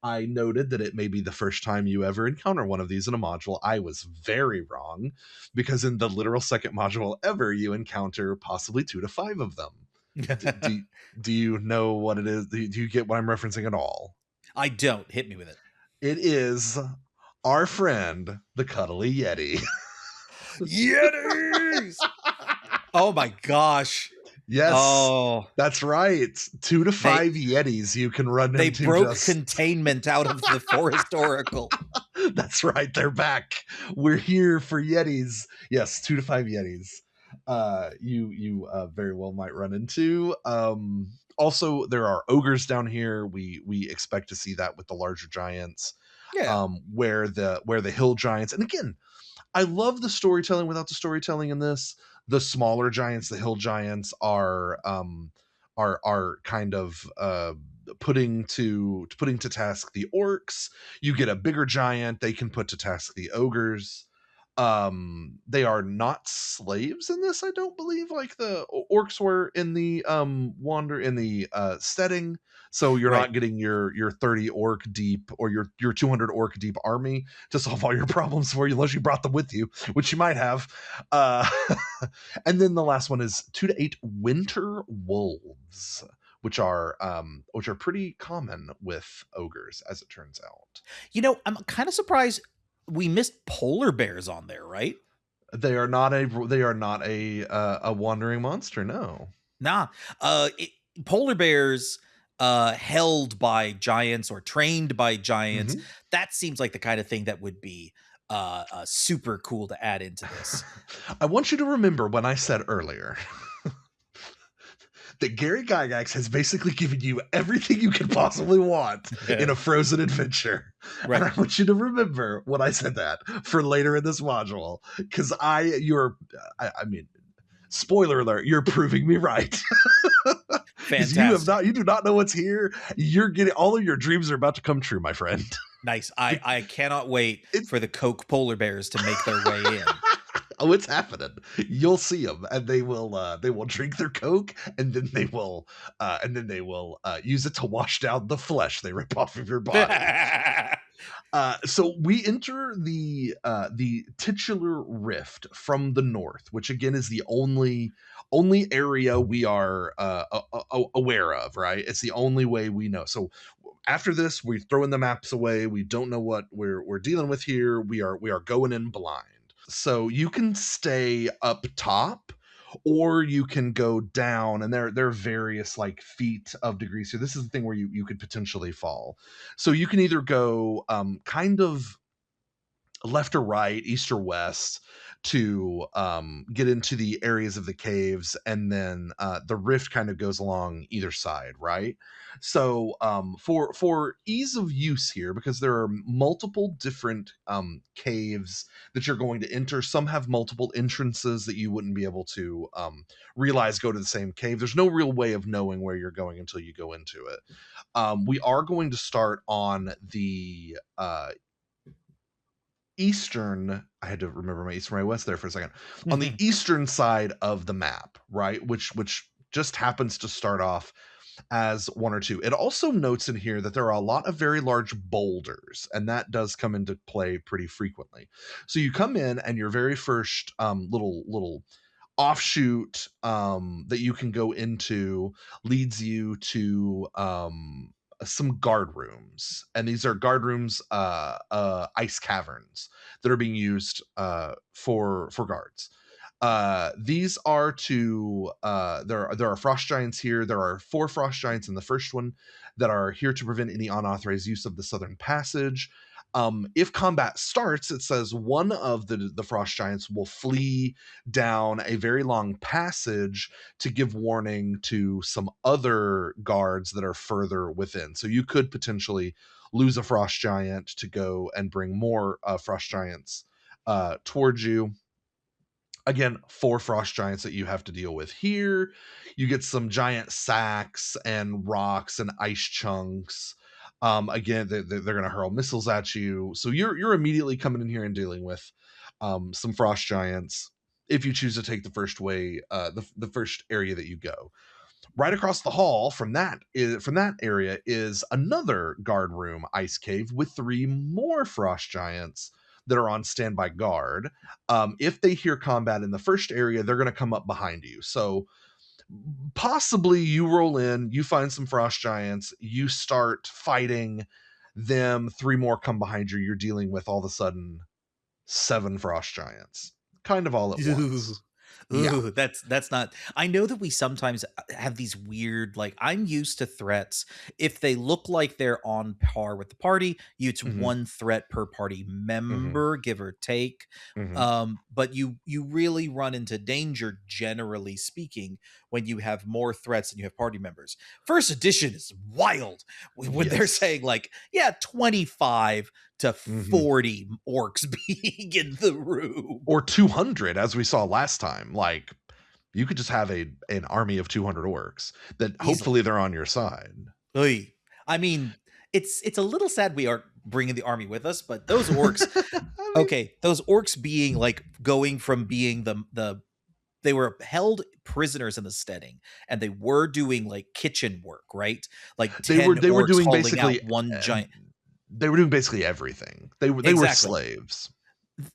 I noted that it may be the first time you ever encounter one of these in a module. I was very wrong, because in the literal second module ever, you encounter possibly 2 to 5 of them. Do, do you know what it is? Do you get what I'm referencing at all? I don't. Hit me with it. It is our friend, the Cuddly Yeti. Yetis! Oh my gosh. Yes, Oh, that's right. 2 to they 5 Yetis you can run they into broke just. containment out of the forest oracle. That's right, they're back. We're here for Yetis. Yes, 2 to 5 Yetis. You very well might run into. Also, there are ogres down here. We expect to see that with the larger giants. Yeah. Where the hill giants, and again, I love the storytelling without the storytelling in this. The smaller giants, the hill giants, are kind of putting to task the orcs. You get a bigger giant, they can put to task the ogres. They are not slaves in this, I don't believe, like the orcs were in the setting. So you're Right. not getting your 30 orc deep or your 200 orc deep army to solve all your problems for you, unless you brought them with you, which you might have. uh and then the last one is 2 to 8 winter wolves, which are pretty common with ogres, as it turns out. I'm kind of surprised we missed polar bears on there, right? They are not a wandering monster, no. Nah. Polar bears held by giants or trained by giants. Mhm. That seems like the kind of thing that would be super cool to add into this. I want you to remember when I said earlier that Gary Gygax has basically given you everything you could possibly want in a frozen adventure. And Right. I want you to remember when I said that for later in this module, because I mean, spoiler alert, you're proving me right. Because Fantastic. you do not know what's here. You're getting all of your dreams are about to come true, my friend. Nice. I cannot wait It, for the Coke polar bears to make their way in. oh, it's happening. You'll see them, and they will drink their Coke, and then they will use it to wash down the flesh they rip off of your body. So we enter the titular rift from the north, which again is the only area we are aware of. Right, it's the only way we know. So after this, we're throwing the maps away. We don't know what we're dealing with here. We are going in blind. So you can stay up top, or you can go down, and there are various like feet of degrees here. This is the thing where you could potentially fall. So you can either go kind of left or right, east or west, to get into the areas of the caves, and then the rift kind of goes along either side, right? So for ease of use here, because there are multiple different caves that you're going to enter, some have multiple entrances that you wouldn't be able to realize go to the same cave. There's no real way of knowing where you're going until you go into it. We are going to start on the eastern. I had to remember my east and my west there for a second. On the eastern side of the map, right, which just happens to start off as 1 or 2. It also notes in here that there are a lot of very large boulders, and that does come into play pretty frequently. So you come in, and your very first little offshoot that you can go into leads you to some guard rooms, and these are guard rooms, ice caverns that are being used for guards. These are to there are frost giants here. There are 4 frost giants in the first one that are here to prevent any unauthorized use of the southern passage. If combat starts, it says one of the frost giants will flee down a very long passage to give warning to some other guards that are further within. So you could potentially lose a frost giant to go and bring more frost giants towards you. Again, 4 frost giants that you have to deal with here. You get some giant sacks and rocks and ice chunks. Again, they're going to hurl missiles at you, so you're immediately coming in here and dealing with some frost giants if you choose to take the first way, the first area that you go. Right across the hall from that area is another guard room ice cave with 3 more frost giants that are on standby guard. If they hear combat in the first area, they're going to come up behind you. So possibly you roll in, you find some frost giants, you start fighting them, 3 more come behind you. You're dealing with all of a sudden 7 frost giants, kind of all at Ooh. once. Yeah. Ooh, that's not. I know that we sometimes have these weird, like, I'm used to threats. If they look like they're on par with the party, it's Hmm. 1 threat per party Hmm. member, give or take. Hmm. But you really run into danger, generally speaking, when you have more threats than you have party members. First edition is wild when they're Yes. saying like, yeah, 25 to Hmm. 40 orcs being in the room. Or 200, as we saw last time. Like, you could just have an army of 200 orcs that Easily. hopefully they're on your side. Oy. I mean, it's a little sad we aren't bringing the army with us, but those orcs, I mean, okay, those orcs being like going from being they were held prisoners in the steading, and they were doing like kitchen work, right? Like they were 10 they were orcs doing hauling out basically one uh, giant. they were doing basically everything. They were Exactly. slaves.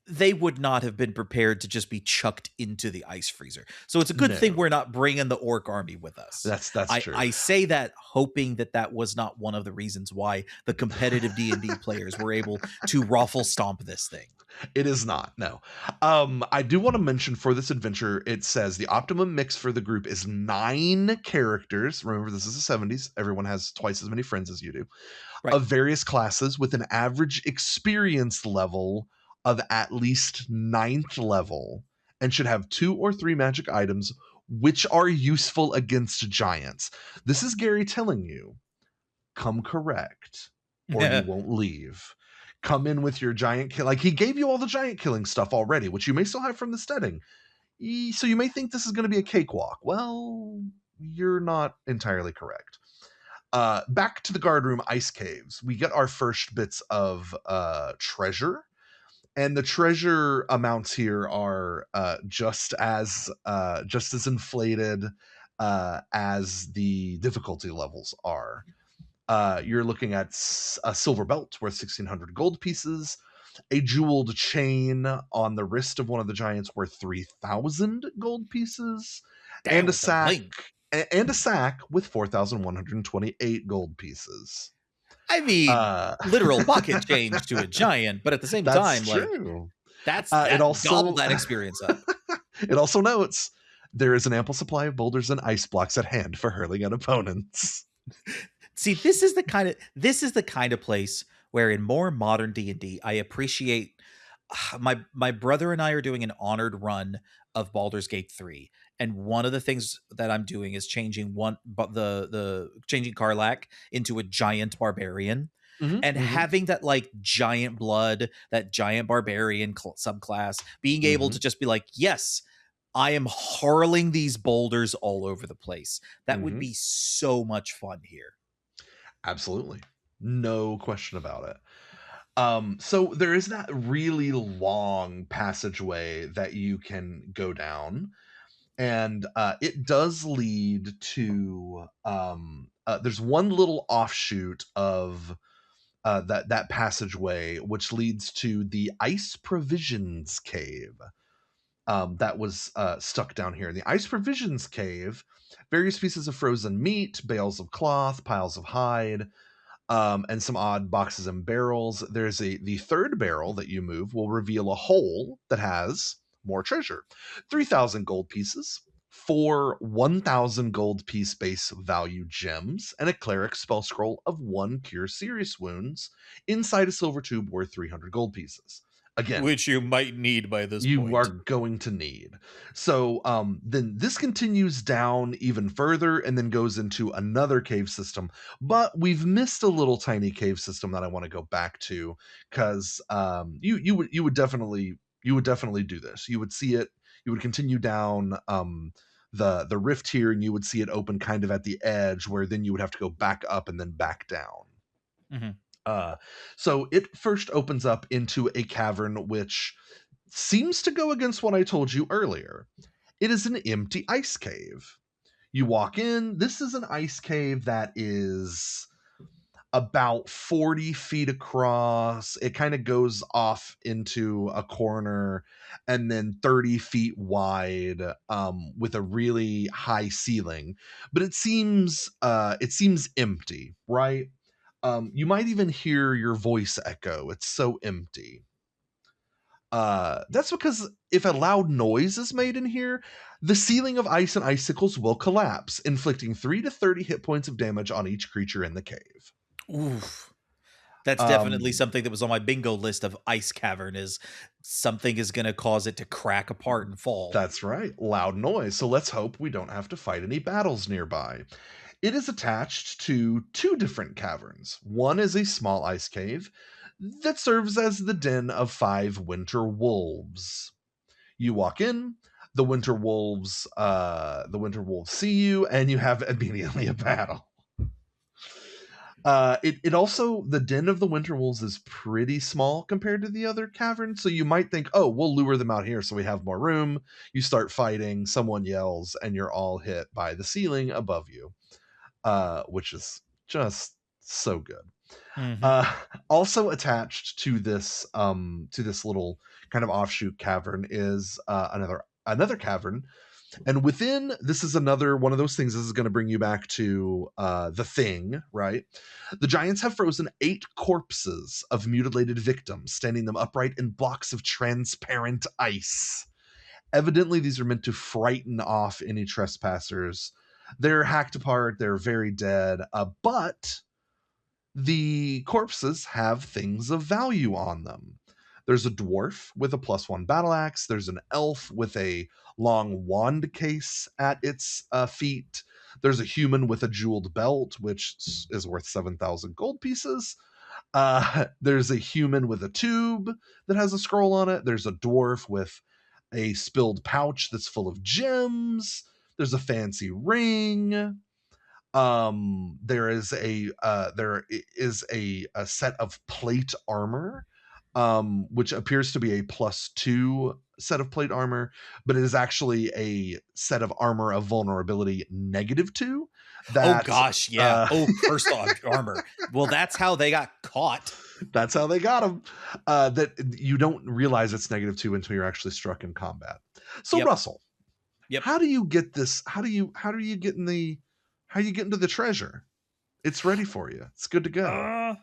They would not have been prepared to just be chucked into the ice freezer. So it's a good thing No, we're not bringing the orc army with us. that's true. I say that hoping that that was not one of the reasons why the competitive D&D players were able to raffle stomp this thing. It is not. No. I do want to mention for this adventure, it says the optimum mix for the group is 9 characters. Remember, this is the 70s. Everyone has twice as many friends as you do, Right. of various classes with an average experience level of at least 9th level, and should have 2 or 3 magic items which are useful against giants. This is Gary telling you, come correct or you won't leave. Come in with your giant kill. Like, he gave you all the giant killing stuff already, which you may still have from the steading. So you may think this is going to be a cakewalk. Well, you're not entirely correct. Back to the guard room ice caves. We get our first bits of treasure, and the treasure amounts here are just as inflated as the difficulty levels are. You're looking at a silver belt worth 1,600 gold pieces, a jeweled chain on the wrist of one of the giants worth 3,000 gold pieces, Damn and a with the sack bling. and a sack with 4,128 gold pieces. I mean, Uh, literal pocket change to a giant, but at the same that's time, like true. that It gobble also that experience up. it also notes there is an ample supply of boulders and ice blocks at hand for hurling at opponents. See, this is the kind of place where in more modern D&D I appreciate my brother and I are doing an honored run of Baldur's Gate 3, and one of the things that I'm doing is changing one but the changing Karlach into a giant barbarian, Hmm. and Hmm. having that like giant blood, that giant barbarian subclass, being able Hmm. to just be like, yes, I am hurling these boulders all over the place. That would Hmm. be so much fun here. Absolutely. No question about it. So there is that really long passageway that you can go down, and it does lead to there's one little offshoot of that passageway, which leads to the Ice Provisions Cave. That was stuck down here. In the Ice Provisions Cave, various pieces of frozen meat, bales of cloth, piles of hide. and some odd boxes and barrels. The third barrel that you move will reveal a hole that has more treasure. 3,000 gold pieces, 4 1,000 gold piece base value gems, and a cleric spell scroll of 1 cure serious wounds inside a silver tube worth 300 gold pieces. Again, Which you might need by this you are point. going to need. So then this continues down even further and then goes into another cave system. But we've missed a little tiny cave system that I want to go back to, because you would definitely do this. You would see it. You would continue down the rift here, and you would see it open kind of at the edge, where then you would have to go back up and then back down. Mhm. Uh, so it first opens up into a cavern, which seems to go against what I told you earlier. It is an empty ice cave. You walk in, this is an ice cave that is about 40 feet across. It kind of goes off into a corner, and then 30 feet wide, with a really high ceiling. But it seems empty, right? You might even hear your voice echo. It's so empty. That's because if a loud noise is made in here, the ceiling of ice and icicles will collapse, inflicting 3 to 30 hit points of damage on each creature in the cave. Oof. That's definitely Um, something that was on my bingo list of ice cavern is something is gonna cause it to crack apart and fall. that's right, loud noise. So let's hope we don't have to fight any battles nearby. It is attached to two different caverns. One is a small ice cave that serves as the den of 5 winter wolves. You walk in, the winter wolves see you, and you have immediately a battle. It also, the den of the winter wolves is pretty small compared to the other caverns, so you might think, oh, we'll lure them out here so we have more room. You start fighting, someone yells, and you're all hit by the ceiling above you, which is just so good. Mhm. Uh, Also attached to this little kind of offshoot cavern is another cavern, and within, this is another one of those things. This is going to bring you back to the thing, right? The giants have frozen 8 corpses of mutilated victims, standing them upright in blocks of transparent ice. Evidently, these are meant to frighten off any trespassers. They're hacked apart. They're very dead, but the corpses have things of value on them. There's a dwarf with a +1 battle axe. There's an elf with a long wand case at its feet. There's a human with a jeweled belt, which is worth 7,000 gold pieces. There's a human with a tube that has a scroll on it. There's a dwarf with a spilled pouch that's full of gems. There's a fancy ring. There is a set of plate armor, which appears to be a +2 set of plate armor, but it is actually a set of armor of vulnerability -2. Oh That gosh, yeah. uh Oh, cursed armor. Well, that's how they got caught. that's how they got him. That you don't realize it's -2 until you're actually struck in combat. So Yep. Russell, Yep. how do you get this? How do you get into the treasure? It's ready for you. It's good to go. Uh,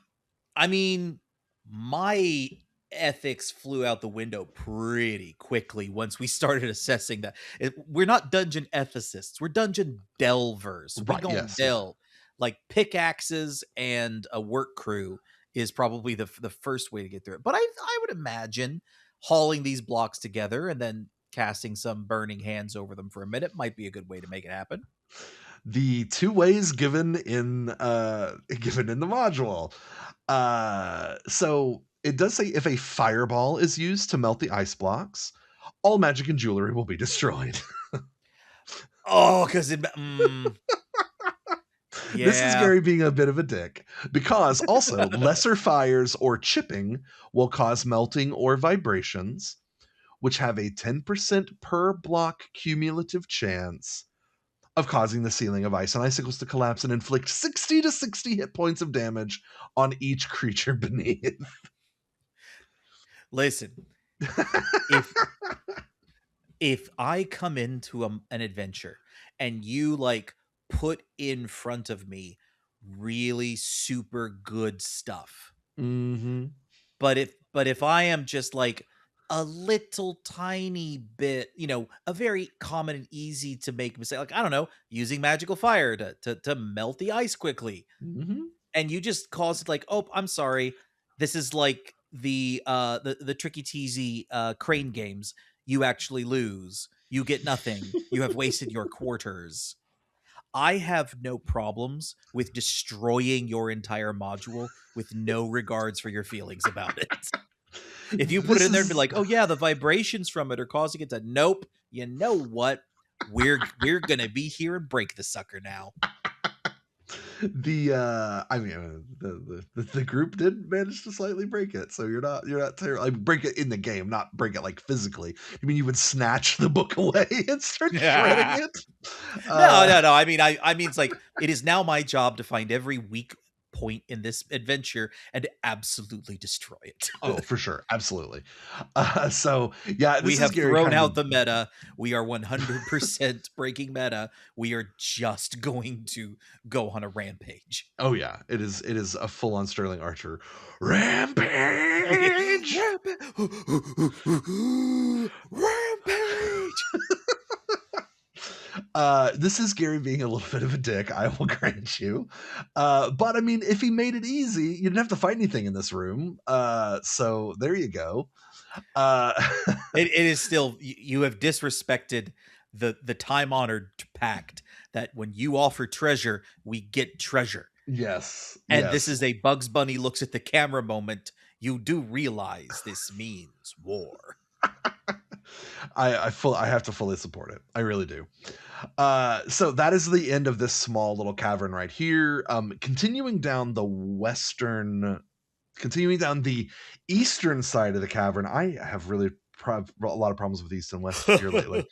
I mean, my ethics flew out the window pretty quickly once we started assessing that. We're not dungeon ethicists. We're dungeon delvers. We Right, gon' yes, yeah. delve. Like pickaxes and a work crew is probably the first way to get through it. But I would imagine hauling these blocks together and then casting some burning hands over them for a minute might be a good way to make it happen. The 2 ways given in the module. So it does say if a fireball is used to melt the ice blocks, all magic and jewelry will be destroyed. Oh, because This is yeah. Gary being a bit of a dick, because also lesser fires or chipping will cause melting or vibrations, which have a 10% per block cumulative chance of causing the ceiling of ice and icicles to collapse and inflict 60 to 60 hit points of damage on each creature beneath. Listen, if if I come into an adventure and you like put in front of me really super good stuff. Mm-hmm. But if I am just like a little tiny bit, a very common and easy to make mistake, like I don't know, using magical fire to melt the ice quickly, Mm-hmm. and you just cause it like, oh, I'm sorry, this is like the tricky teasy crane games. You actually lose. You get nothing. You have wasted your quarters. I have no problems with destroying your entire module with no regards for your feelings about it. If you put it This in there and be is like, "Oh yeah, the vibrations from it are causing it to," nope. You know what? We're gonna be here and break the sucker now. I mean, the group did manage to slightly break it, so you're not terrible. Like, break it in the game, not break it like physically. You mean you would snatch the book away and start shredding No, it? no, Uh, no. I mean, it's like it is now my job to find every weak point in this adventure and absolutely destroy it. oh, for sure, absolutely. So yeah, We this is have Gary thrown kind of. out the meta. We are 100% breaking meta. We are just going to go on a rampage. Oh yeah, it is a full on Sterling Archer rampage. Rampage. This is Gary being a little bit of a dick, I will grant you. But I mean, if he made it easy, you didn't have to fight anything in this room. So there you go. Uh, It is still, you have disrespected the time honored pact that when you offer treasure, we get treasure. yes, And this yes. is a Bugs Bunny looks at the camera moment. You do realize this means war. I have to fully support it. I really do. So that is the end of this small little cavern right here. Continuing down the eastern side of the cavern. I have really a lot of problems with east and west here lately.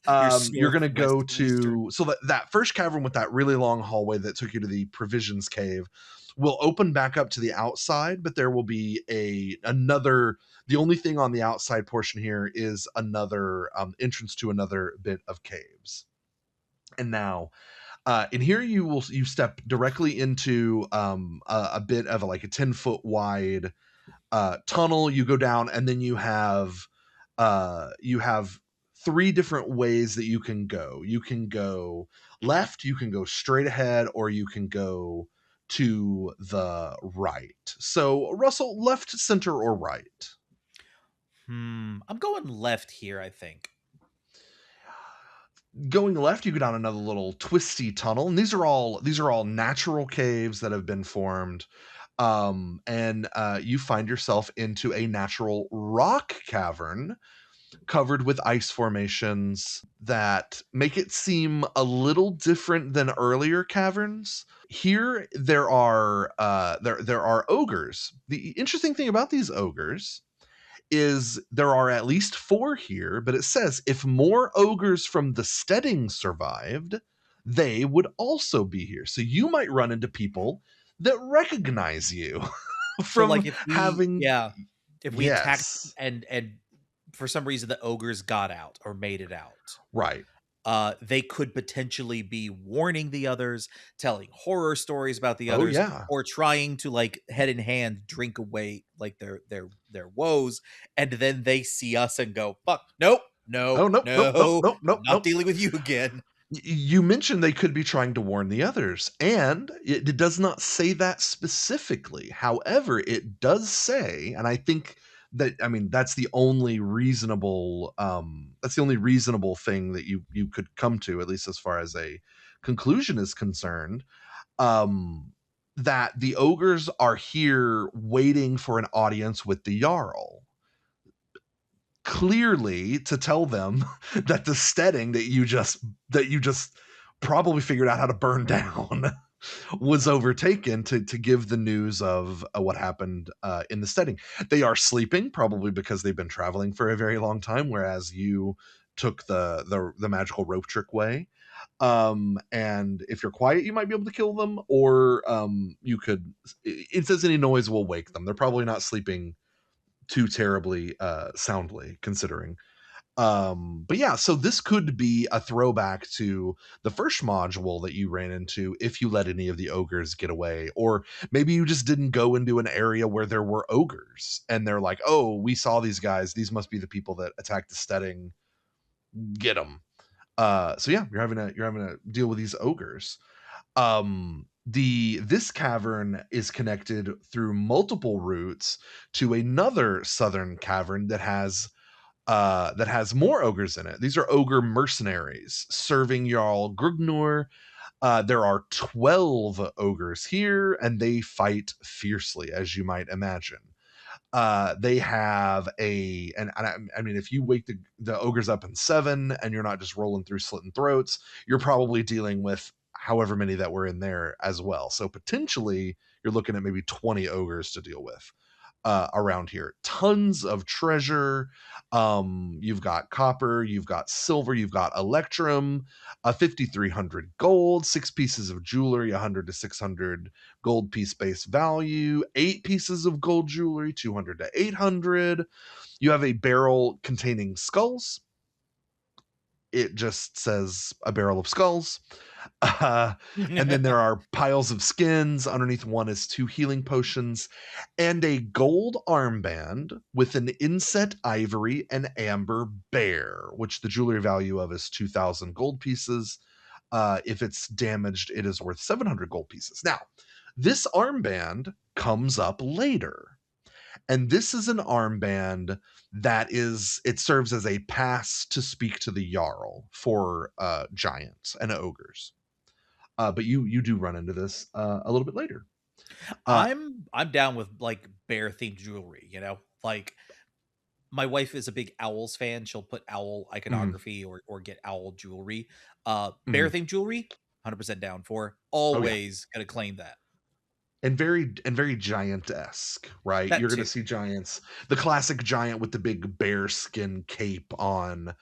There's You're gonna northwest go and eastern. to so that first cavern with that really long hallway that took you to the provisions cave will open back up to the outside, but there will be another. The only thing on the outside portion here is another entrance to another bit of caves. And now, in here you step directly into a bit of like a 10-foot wide tunnel. You go down, and then you have three different ways that you can go. You can go left, you can go straight ahead, or you can go to the right. So Russell, left, center, or right? I'm going left here, I think. Going left, you go down another little twisty tunnel, and these are all natural caves that have been formed. And you find yourself into a natural rock cavern covered with ice formations that make it seem a little different than earlier caverns. Here there are ogres. The interesting thing about these ogres is there are at least four here, but it says if more ogres from the steading survived, they would also be here. So you might run into people that recognize you So like from having. if we attacked Yes, and for some reason the ogres got out or made it out, right. they could potentially be warning the others, telling horror stories about the Oh others, yeah. or trying to like head in hand drink away like their woes, and then they see us and go, "Fuck, nope, no, Oh nope, nope, nope, no, nope, nope, not nope. dealing with you again." You mentioned they could be trying to warn the others, and it does not say that specifically. However, it does say, and I think that I mean that's the only reasonable thing that you could come to, at least as far as a conclusion is concerned. Um, that the ogres are here waiting for an audience with the Jarl, clearly to tell them that the steading that you just probably figured out how to burn down was overtaken to give the news of what happened in the steading. They are sleeping, probably because they've been traveling for a very long time, whereas you took the magical rope trick way. And if you're quiet, you might be able to kill them, or you could. It says any noise will wake them. They're probably not sleeping too terribly soundly, considering. But yeah, so this could be a throwback to the first module that you ran into if you let any of the ogres get away, or maybe you just didn't go into an area where there were ogres and they're like, oh, we saw these guys, these must be the people that attacked the steading, get them. So yeah, you're having to deal with these ogres. This cavern is connected through multiple routes to another southern cavern that has more ogres in it. These are ogre mercenaries serving Jarl Grugnor. There are 12 ogres here, and they fight fiercely, as you might imagine. They have I mean, if you wake the ogres up in 7 and you're not just rolling through slitting throats, you're probably dealing with however many that were in there as well. So potentially you're looking at maybe 20 ogres to deal with around here. Tons of treasure. You've got copper, you've got silver, you've got electrum, 5,300 gold, 6 pieces of jewelry, 100 to 600 gold piece base value, 8 pieces of gold jewelry, 200 to 800. You have a barrel containing skulls. It just says a barrel of skulls. And then there are piles of skins. Underneath one is 2 healing potions and a gold armband with an inset ivory and amber bear, which the jewelry value of is 2,000 gold pieces. If it's damaged, it is worth 700 gold pieces. Now, this armband comes up later. And this is an armband it serves as a pass to speak to the Jarl for giants and ogres. But you do run into this a little bit later. I'm down with like bear themed jewelry, you know? Like my wife is a big owls fan. She'll put owl Mhm, iconography or get owl jewelry. Bear mhm. themed jewelry, 100% down for. Oh yeah, Always gonna claim that. and very giant-esque, right? That You're gonna too. see giants. The classic giant with the big bear skin cape on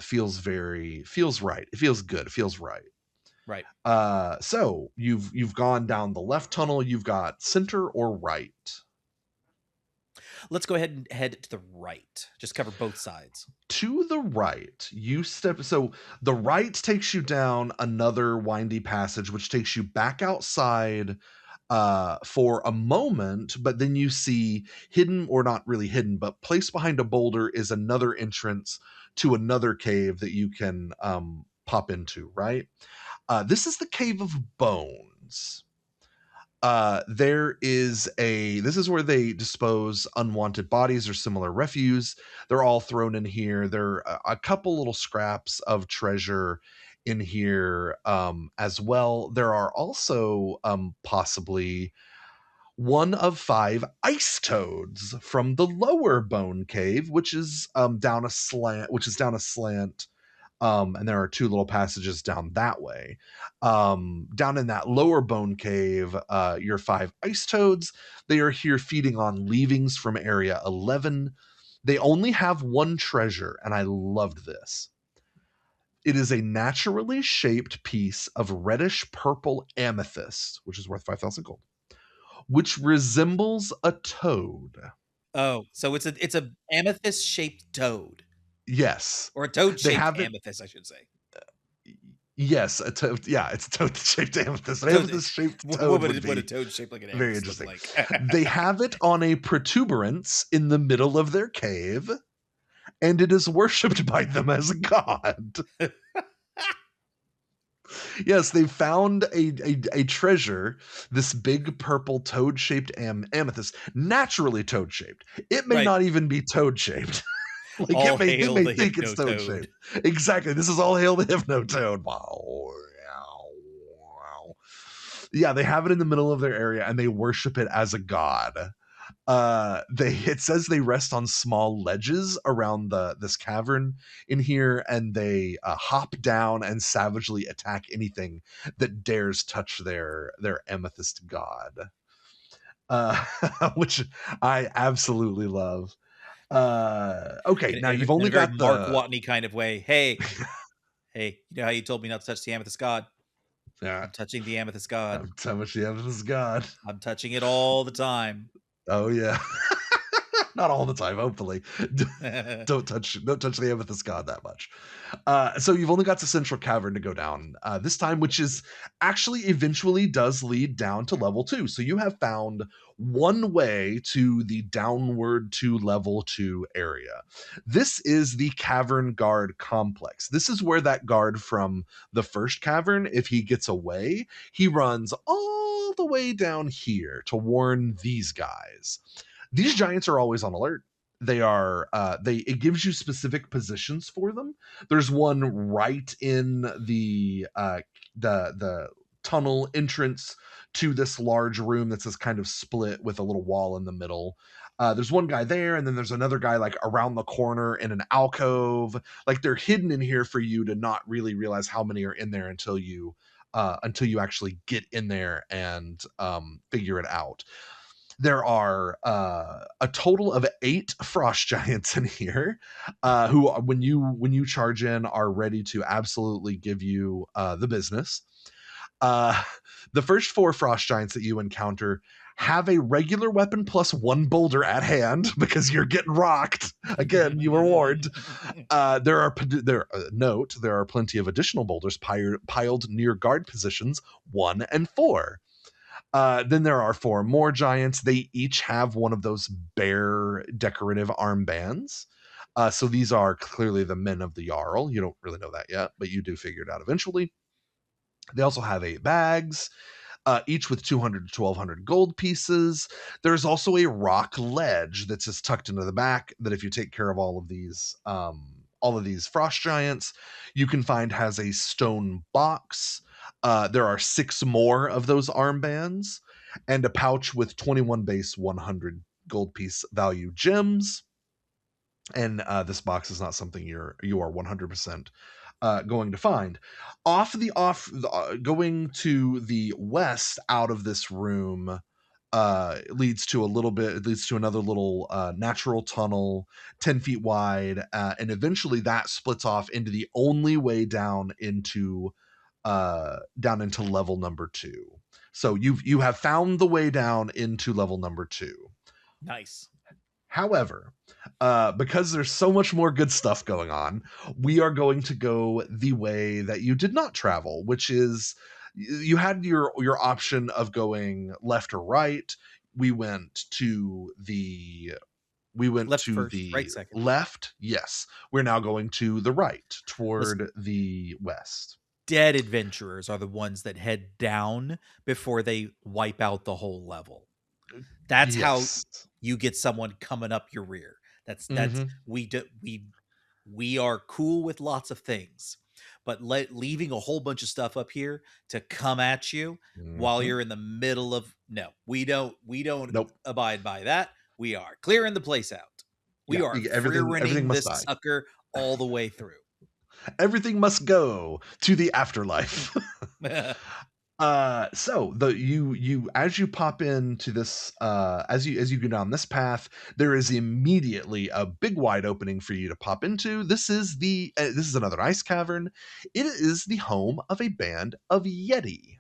feels right. It feels good. It feels right. Right. So you've gone down the left tunnel. You've got center or right. Let's go ahead and head to the right. Just cover both sides. To the right, you step. So the right takes you down another windy passage, which takes you back outside for a moment, but then you see hidden, or not really hidden, but placed behind a boulder is another entrance to another cave that you can pop into, right? This is the Cave of Bones. This is where they dispose unwanted bodies or similar refuse. They're all thrown in here. There are a couple little scraps of treasure in here as well. There are also possibly one of 5 ice toads from the lower bone cave, which is down a slant, and there are 2 little passages down that way. Down in that lower bone cave, your 5 ice toads. They are here feeding on leavings from area 11. They only have one treasure, and I loved this. It is a naturally shaped piece of reddish purple amethyst, which is worth 5,000 gold, which resembles a toad. Oh, so it's a amethyst shaped toad. Yes, Or a toad they shaped have it. amethyst, I should say. Yes, a toad. Yeah, it's a toad-shaped amethyst. An Toad amethyst-shaped what toad would would a be toad shaped like an very amethyst look interesting. like? They have it on a protuberance in the middle of their cave, and it is worshipped by them as a god. Yes, they found a treasure, this big purple toad-shaped amethyst, naturally toad-shaped. It may Right. not even be toad-shaped. Like All they hail may the think it's hypno toad toad. shaped. Exactly. This is all hail the hypno toad. Wow. Wow. Yeah, they have it in the middle of their area and they worship it as a god. It says they rest on small ledges around this cavern in here, and they hop down and savagely attack anything that dares touch their amethyst god. Uh, which I absolutely love. Okay, now you've In only a very got Mark the Watney kind of way. Hey, hey, you know how you told me not to touch the amethyst god? yeah, I'm touching the amethyst god. how much the evidence god. I'm touching it all the time. Oh yeah. Not all the time, hopefully. Don't touch the amethyst god that much. So you've only got the central cavern to go down this time, which is actually eventually does lead down to level 2. So you have found one way to the downward to level 2 area. This is the cavern guard complex. This is where that guard from the first cavern, if he gets away, he runs all the way down here to warn these guys. These giants are always on alert. They are it gives you specific positions for them. There's one right in the tunnel entrance to this large room that's this kind of split with a little wall in the middle. There's one guy there, and then there's another guy like around the corner in an alcove. Like they're hidden in here for you to not really realize how many are in there until you actually get in there and figure it out. There are a total of 8 frost giants in here, who, when you charge in, are ready to absolutely give you the business. The first 4 frost giants that you encounter have a regular weapon plus 1 boulder at hand because you're getting rocked. Again, you were warned. There are plenty of additional boulders piled near guard positions 1 and 4. Then there are 4 more giants. They each have one of those bear decorative armbands. So these are clearly the men of the Jarl. You don't really know that yet, but you do figure it out eventually. They also have 8 bags, each with 200 to 1,200 gold pieces. There's also a rock ledge that's just tucked into the back that if you take care of all of these frost giants, you can find has a stone box. There are 6 more of those armbands and a pouch with 21 base 100 gold piece value gems. And this box is not something you are 100% going to find. Going to the west out of this room leads to another little natural tunnel 10 feet wide, and eventually that splits off into the only way down into level number 2. So you have found the way down into level number 2. Nice. However, because there's so much more good stuff going on, we are going to go the way that you did not travel, which is you had your option of going left or right. We went to the Left first, right second. left. Yes. We're now going to the right toward the west. Dead adventurers are the ones that head down before they wipe out the whole level. That's how you get someone coming up your rear. That's we are cool with lots of things, but leaving a whole bunch of stuff up here to come at you while you're in the middle of we don't nope. abide by that. We are clearing the place out. We are everything this sucker all the way through. Everything must go to the afterlife. So you as you pop into this, as you go down this path, there is immediately a big wide opening for you to pop into. This is another ice cavern. It is the home of a band of yeti,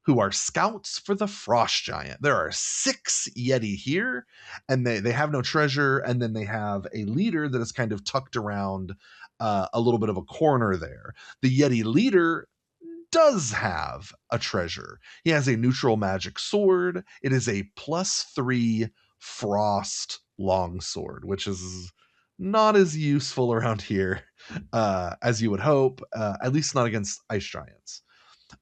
who are scouts for the Frost Giant. There are 6 yeti here, and they have no treasure, and then they have a leader that is kind of tucked around a little bit of a corner there. The yeti leader does have a treasure. He has a neutral magic sword. It is a +3 frost longsword, which is not as useful around here as you would hope, at least not against ice giants.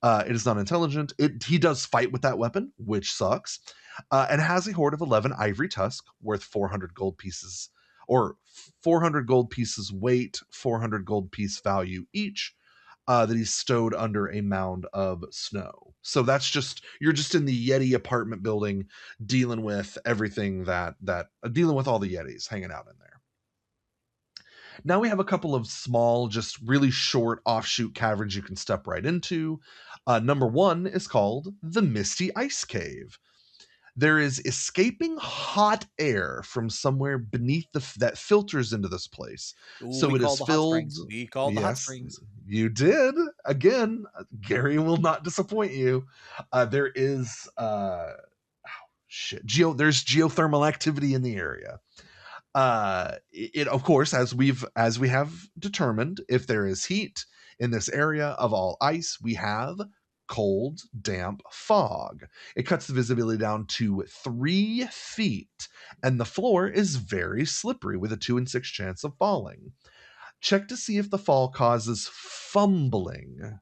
It is not intelligent. He does fight with that weapon, which sucks, and has a hoard of 11 ivory tusk worth 400 gold pieces, or 400 gold pieces weight, 400 gold piece value each, that he's stowed under a mound of snow. So you're just in the Yeti apartment building dealing with everything dealing with all the Yetis hanging out in there. Now we have a couple of small, just really short offshoot caverns you can step right into. Number 1 is called the Misty Ice Cave. There is escaping hot air from somewhere beneath that filters into this place. Ooh, so it is filled. We called the hot springs. You did. Again, Gary will not disappoint you. There is there's geothermal activity in the area. It of course, as we have determined, if there is heat in this area of all ice, we have cold, damp fog. It cuts the visibility down to 3 feet, and the floor is very slippery with a 2 in 6 chance of falling. Check to see if the fall causes fumbling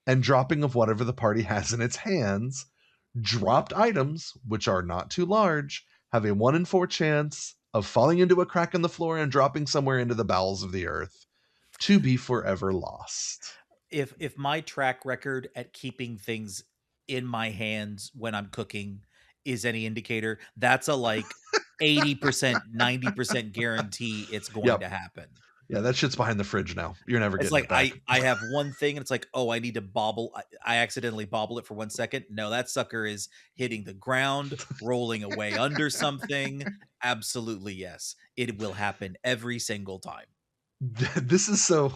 and dropping of whatever the party has in its hands. Dropped items, which are not too large, have a 1 in 4 chance of falling into a crack in the floor and dropping somewhere into the bowels of the earth to be forever lost. If my track record at keeping things in my hands when I'm cooking is any indicator, that's a like 80%, 90% guarantee it's going Yep. to happen. Yeah, that shit's behind the fridge now. You're never It's getting like it back. I have one thing and it's like, oh, I need to bobble. I accidentally bobble it for 1 second. No, that sucker is hitting the ground, rolling away under something. Absolutely, yes. It will happen every single time. This is so.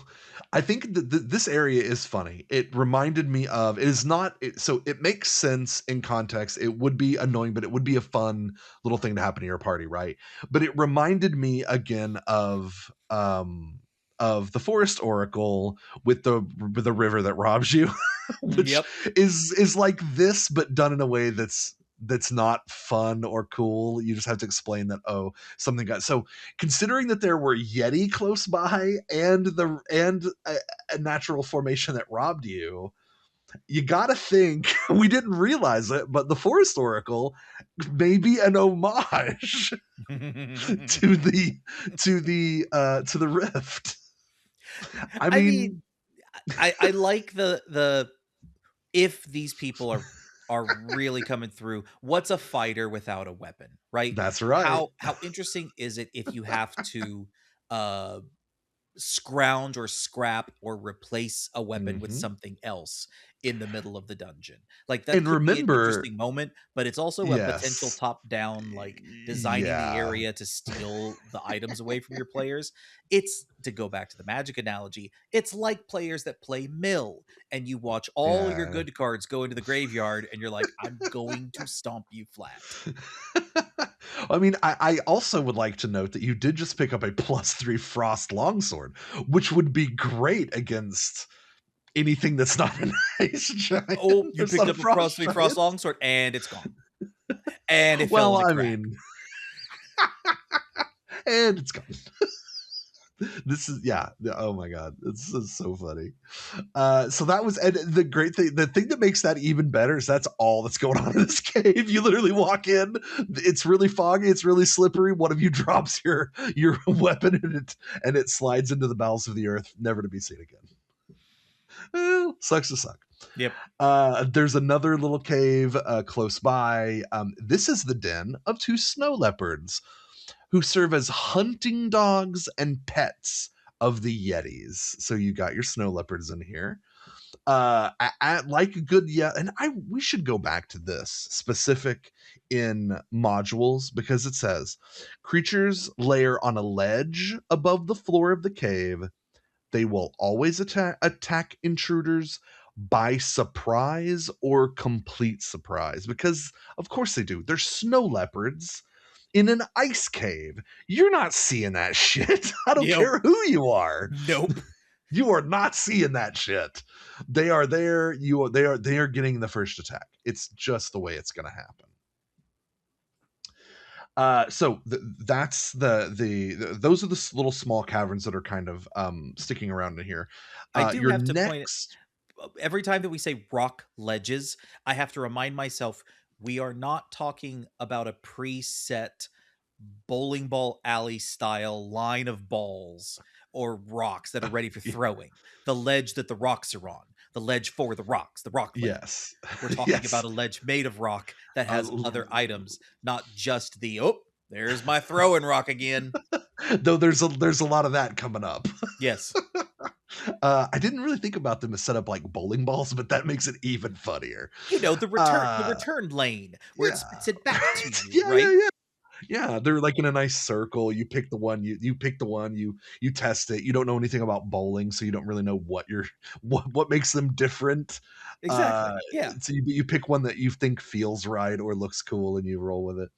I think that this area is funny. It reminded me of. It is not. So it makes sense in context. It would be annoying, but it would be a fun little thing to happen to your party, right? But it reminded me again of the Forest Oracle with the river that robs you, which Yep. is like this, but done in a way that's not fun or cool. You just have to explain that, oh, something got so. Considering that there were yeti close by and a natural formation that robbed you, you gotta think we didn't realize it, but the Forest Oracle may be an homage to the rift. I I mean, mean, I like the if these people are really coming through, what's a fighter without a weapon, right? that's right. How interesting is it if you have to uh scrounge or scrap or replace a weapon with Hmm. something else in the middle of the dungeon? Like that And could be an remember, interesting moment, but it's also a potential yes, top down like designing the yeah, area to steal the items away from your players. It's to go back to the Magic analogy, it's like players that play mill and you watch all your yeah. good cards go into the graveyard and you're like, I'm going to stomp you flat. I mean, I also would like to note that you did just pick up a +3 Frost Longsword, which would be great against anything that's not an ice giant. Oh, you That's picked not a up a frost Frost giant. longsword and it's gone. And it fell Well, in a I crack. mean, and it's gone. This is yeah. Oh my god, this is so funny. So that was, and the great thing, the thing that makes that even better is that's all that's going on in this cave. You literally walk in, it's really foggy, it's really slippery. One of you drops your weapon and it slides into the bowels of the earth, never to be seen again. Well, sucks to suck. Yep. There's another little cave close by. This is the den of 2 snow leopards who serve as hunting dogs and pets of the yetis. So you got your snow leopards in here. Like a good, yeah, and we should go back to this specific in modules because it says creatures lair on a ledge above the floor of the cave. They will always attack intruders by surprise or complete surprise because of course they do. They're snow leopards in an ice cave. You're not seeing that shit. I don't Yep. care who you are. Nope. You are not seeing that shit. They are there. They are getting the first attack. It's just the way it's going to happen. So that's those are the little small caverns that are kind of sticking around in here. I do Your have to point next, every time that we say rock ledges, I have to remind myself we are not talking about a preset bowling ball alley style line of balls or rocks that are ready for throwing. The ledge that the rocks are on, the ledge for the rocks, the rock ledge. yes, We're talking about yes. a ledge made of rock that has Uh, other items, not just the oh, there's my throwing rock again. though there's a lot of that coming up. Yes. I didn't really think about them as set up like bowling balls, but that makes it even funnier. You know, the Uh, return lane where it yeah, spits it back to right? you, Yeah, yeah, right? yeah. Yeah, they're like in a nice circle. You pick the one, you pick the one, you test it. You don't know anything about bowling, so you don't really know what makes them different. Exactly. Uh, Yeah. so you pick one that you think feels right or looks cool, and you roll with it.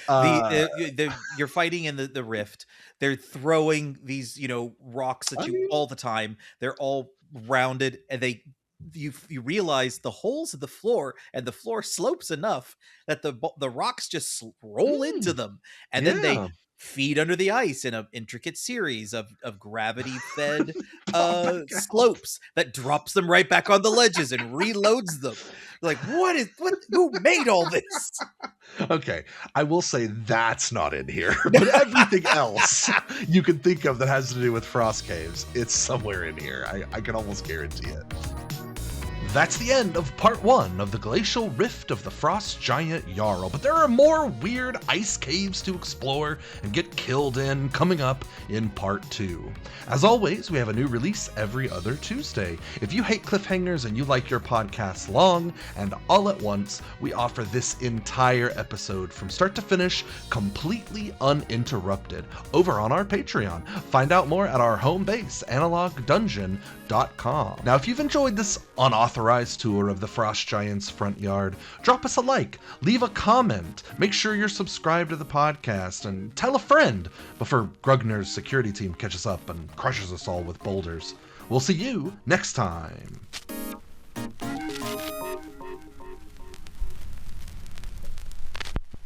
Uh, You're fighting in the rift. They're throwing these, rocks at I you mean, all the time. They're all rounded, and you realize the holes in the floor, and the floor slopes enough that the rocks just roll into them, and then they yeah. feed under the ice in an intricate series of gravity fed Pop back out. slopes that drops them right back on the ledges and reloads them. Like, who made all this? Okay, I will say that's not in here, but everything else you can think of that has to do with frost caves, it's somewhere in here. I can almost guarantee it. That's the end of part 1 of the Glacial Rift of the Frost Giant Jarl, but there are more weird ice caves to explore and get killed in coming up in part 2. As always, we have a new release every other Tuesday. If you hate cliffhangers and you like your podcasts long and all at once, we offer this entire episode from start to finish, completely uninterrupted, over on our Patreon. Find out more at our home base, analogdungeon.com. Now, if you've enjoyed this unauthorized tour of the Frost Giant's front yard, drop us a like, leave a comment, make sure you're subscribed to the podcast, and tell a friend before Grugner's security team catches up and crushes us all with boulders. We'll see you next time.